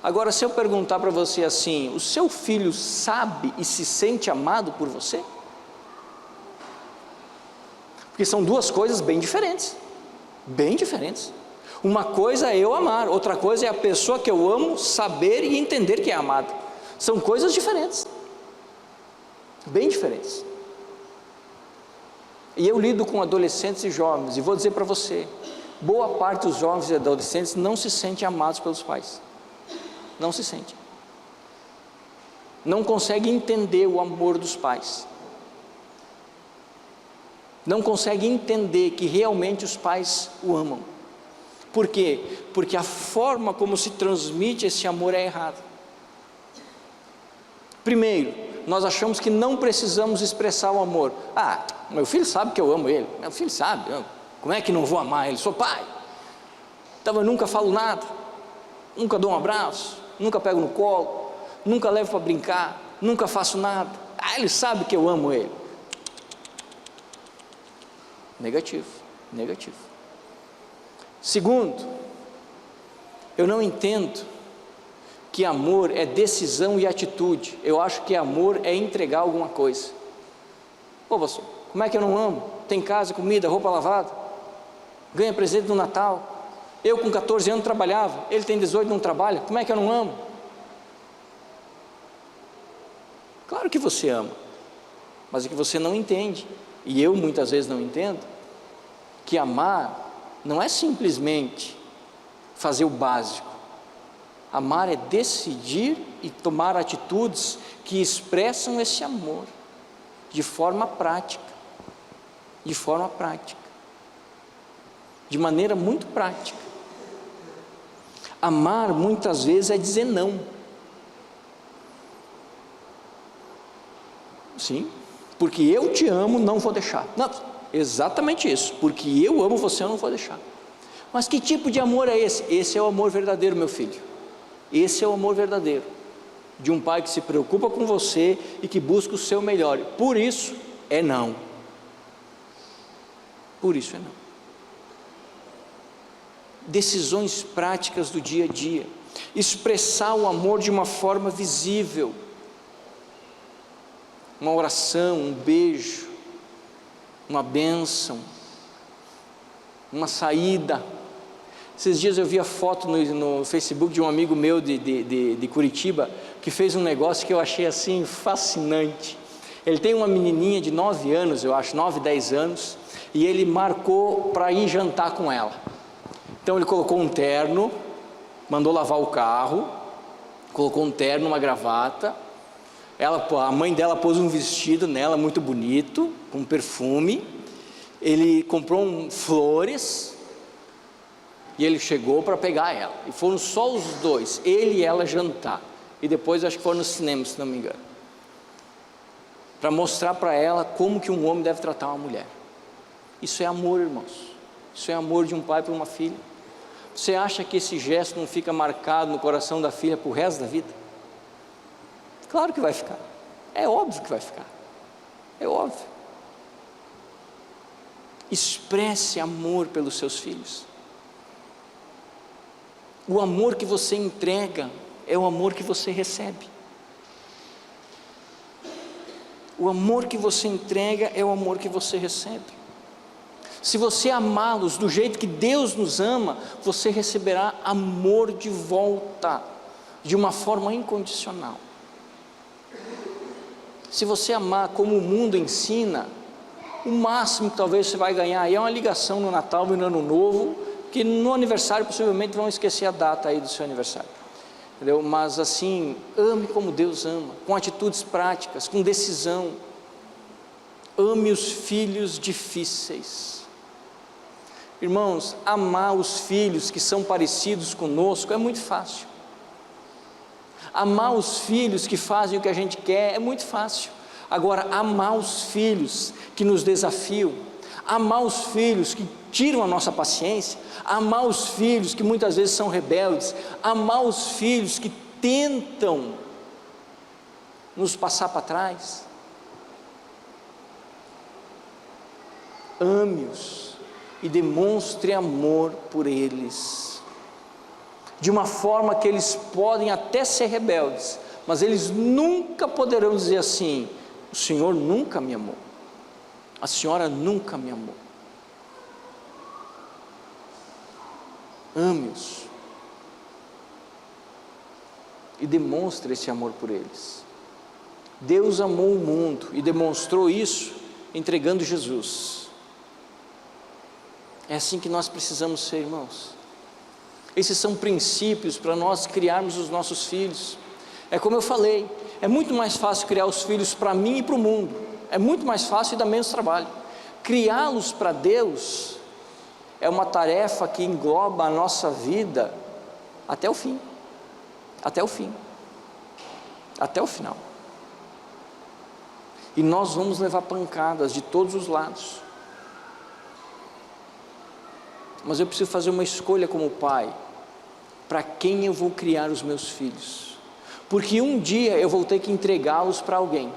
Agora, se eu perguntar para você assim, o seu filho sabe e se sente amado por você? Porque são duas coisas bem diferentes. Bem diferentes. Uma coisa é eu amar, outra coisa é a pessoa que eu amo saber e entender que é amada. São coisas diferentes. Bem diferentes. E eu lido com adolescentes e jovens, e vou dizer para você, boa parte dos jovens e adolescentes não se sentem amados pelos pais. Não se sentem. Não conseguem entender o amor dos pais. Não conseguem entender que realmente os pais o amam. Por quê? Porque a forma como se transmite esse amor é errada. Primeiro, nós achamos que não precisamos expressar o amor. Ah, meu filho sabe que eu amo ele. Meu filho sabe, como é que não vou amar ele? Sou pai. Então eu nunca falo nada, nunca dou um abraço, nunca pego no colo, nunca levo para brincar, nunca faço nada. Ah, ele sabe que eu amo ele. Negativo, negativo. Segundo, eu não entendo que amor é decisão e atitude. Eu acho que amor é entregar alguma coisa. Ô pastor, como é que eu não amo? Tem casa, comida, roupa lavada, ganha presente no Natal. Eu com 14 anos trabalhava, ele tem 18 e não trabalha, como é que eu não amo? Claro que você ama, mas é que você não entende, e eu muitas vezes não entendo, que amar não é simplesmente fazer o básico. Amar é decidir e tomar atitudes que expressam esse amor de forma prática, de maneira muito prática. Amar muitas vezes é dizer não. Sim, porque eu te amo, não vou deixar. Não, exatamente isso, porque eu amo você, eu não vou deixar. Mas que tipo de amor é esse? Esse é o amor verdadeiro, meu filho. Esse é o amor verdadeiro, de um pai que se preocupa com você e que busca o seu melhor. Por isso é não. Por isso é não. Decisões práticas do dia a dia, expressar o amor de uma forma visível, uma oração, um beijo, uma bênção, uma saída. Esses dias eu vi a foto no Facebook de um amigo meu de Curitiba, que fez um negócio que eu achei assim fascinante. Ele tem uma menininha de 9 anos, eu acho, 9, 10 anos, e ele marcou para ir jantar com ela. Então ele colocou um terno, mandou lavar o carro, colocou um terno, uma gravata, a mãe dela pôs um vestido nela muito bonito, com perfume, ele comprou flores, e ele chegou para pegar ela, e foram só os dois, ele e ela jantar, e depois acho que foram no cinema, se não me engano, para mostrar para ela como que um homem deve tratar uma mulher. Isso é amor, irmãos, isso é amor de um pai para uma filha. Você acha que esse gesto não fica marcado no coração da filha para o resto da vida? Claro que vai ficar, é óbvio que vai ficar, é óbvio. Expresse amor pelos seus filhos. O amor que você entrega é o amor que você recebe. O amor que você entrega é o amor que você recebe. Se você amá-los do jeito que Deus nos ama, você receberá amor de volta, de uma forma incondicional. Se você amar como o mundo ensina, o máximo que talvez você vai ganhar aí é uma ligação no Natal e no Ano Novo, que no aniversário possivelmente vão esquecer a data aí do seu aniversário, entendeu? Mas assim, ame como Deus ama, com atitudes práticas, com decisão. Ame os filhos difíceis. Irmãos, amar os filhos que são parecidos conosco é muito fácil. Amar os filhos que fazem o que a gente quer é muito fácil. Agora, amar os filhos que nos desafiam, amar os filhos que tiram a nossa paciência, amar os filhos que muitas vezes são rebeldes, amar os filhos que tentam nos passar para trás, ame-os e demonstre amor por eles, de uma forma que eles podem até ser rebeldes, mas eles nunca poderão dizer assim: o Senhor nunca me amou, a senhora nunca me amou. Ame-os e demonstre esse amor por eles. Deus amou o mundo e demonstrou isso entregando Jesus. É assim que nós precisamos ser, irmãos. Esses são princípios para nós criarmos os nossos filhos. É como eu falei, é muito mais fácil criar os filhos para mim e para o mundo, é muito mais fácil e dá menos trabalho. Criá-los para Deus é uma tarefa que engloba a nossa vida até o fim, até o fim, até o final. E nós vamos levar pancadas de todos os lados, mas eu preciso fazer uma escolha como pai, para quem eu vou criar os meus filhos, porque um dia eu vou ter que entregá-los para alguém,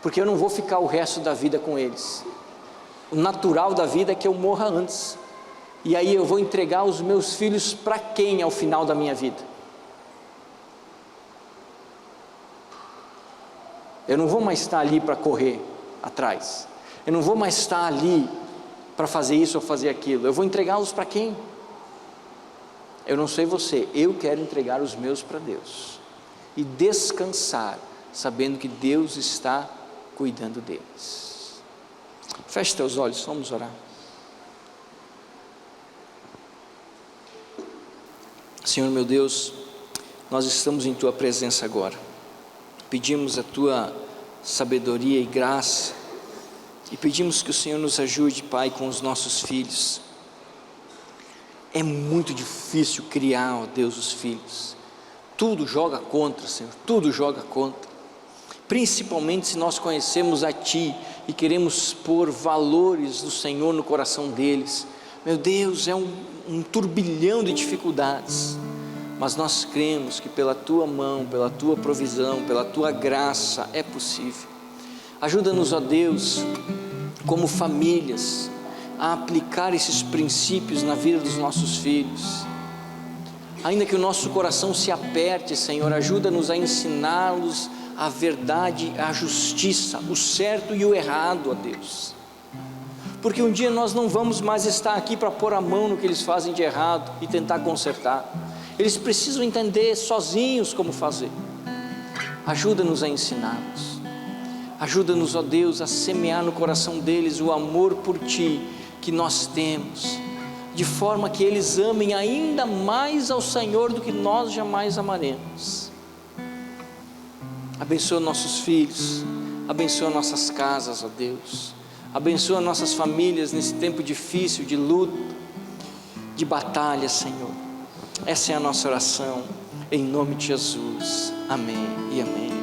porque eu não vou ficar o resto da vida com eles. O natural da vida é que eu morra antes, e aí eu vou entregar os meus filhos para quem ao final da minha vida? Eu não vou mais estar ali para correr atrás, eu não vou mais estar ali para fazer isso ou fazer aquilo, eu vou entregá-los para quem? Eu não sei você, eu quero entregar os meus para Deus, e descansar, sabendo que Deus está cuidando deles. Feche teus olhos, vamos orar. Senhor meu Deus, nós estamos em Tua presença agora, pedimos a Tua sabedoria e graça, e pedimos que o Senhor nos ajude, Pai, com os nossos filhos. É muito difícil criar, ó Deus, os filhos, tudo joga contra, Senhor, tudo joga contra, principalmente se nós conhecemos a Ti e queremos pôr valores do Senhor no coração deles. Meu Deus, é um turbilhão de dificuldades, mas nós cremos que pela Tua mão, pela Tua provisão, pela Tua graça é possível. Ajuda-nos, ó Deus, como famílias, a aplicar esses princípios na vida dos nossos filhos. Ainda que o nosso coração se aperte, Senhor, ajuda-nos a ensiná-los a verdade, a justiça, o certo e o errado, ó Deus, porque um dia nós não vamos mais estar aqui para pôr a mão no que eles fazem de errado e tentar consertar. Eles precisam entender sozinhos como fazer. Ajuda-nos a ensiná-los, ajuda-nos, ó Deus, a semear no coração deles o amor por Ti que nós temos, de forma que eles amem ainda mais ao Senhor do que nós jamais amaremos. Abençoa nossos filhos, abençoa nossas casas, ó Deus, abençoa nossas famílias nesse tempo difícil de luta, de batalha, Senhor. Essa é a nossa oração, em nome de Jesus, amém e amém.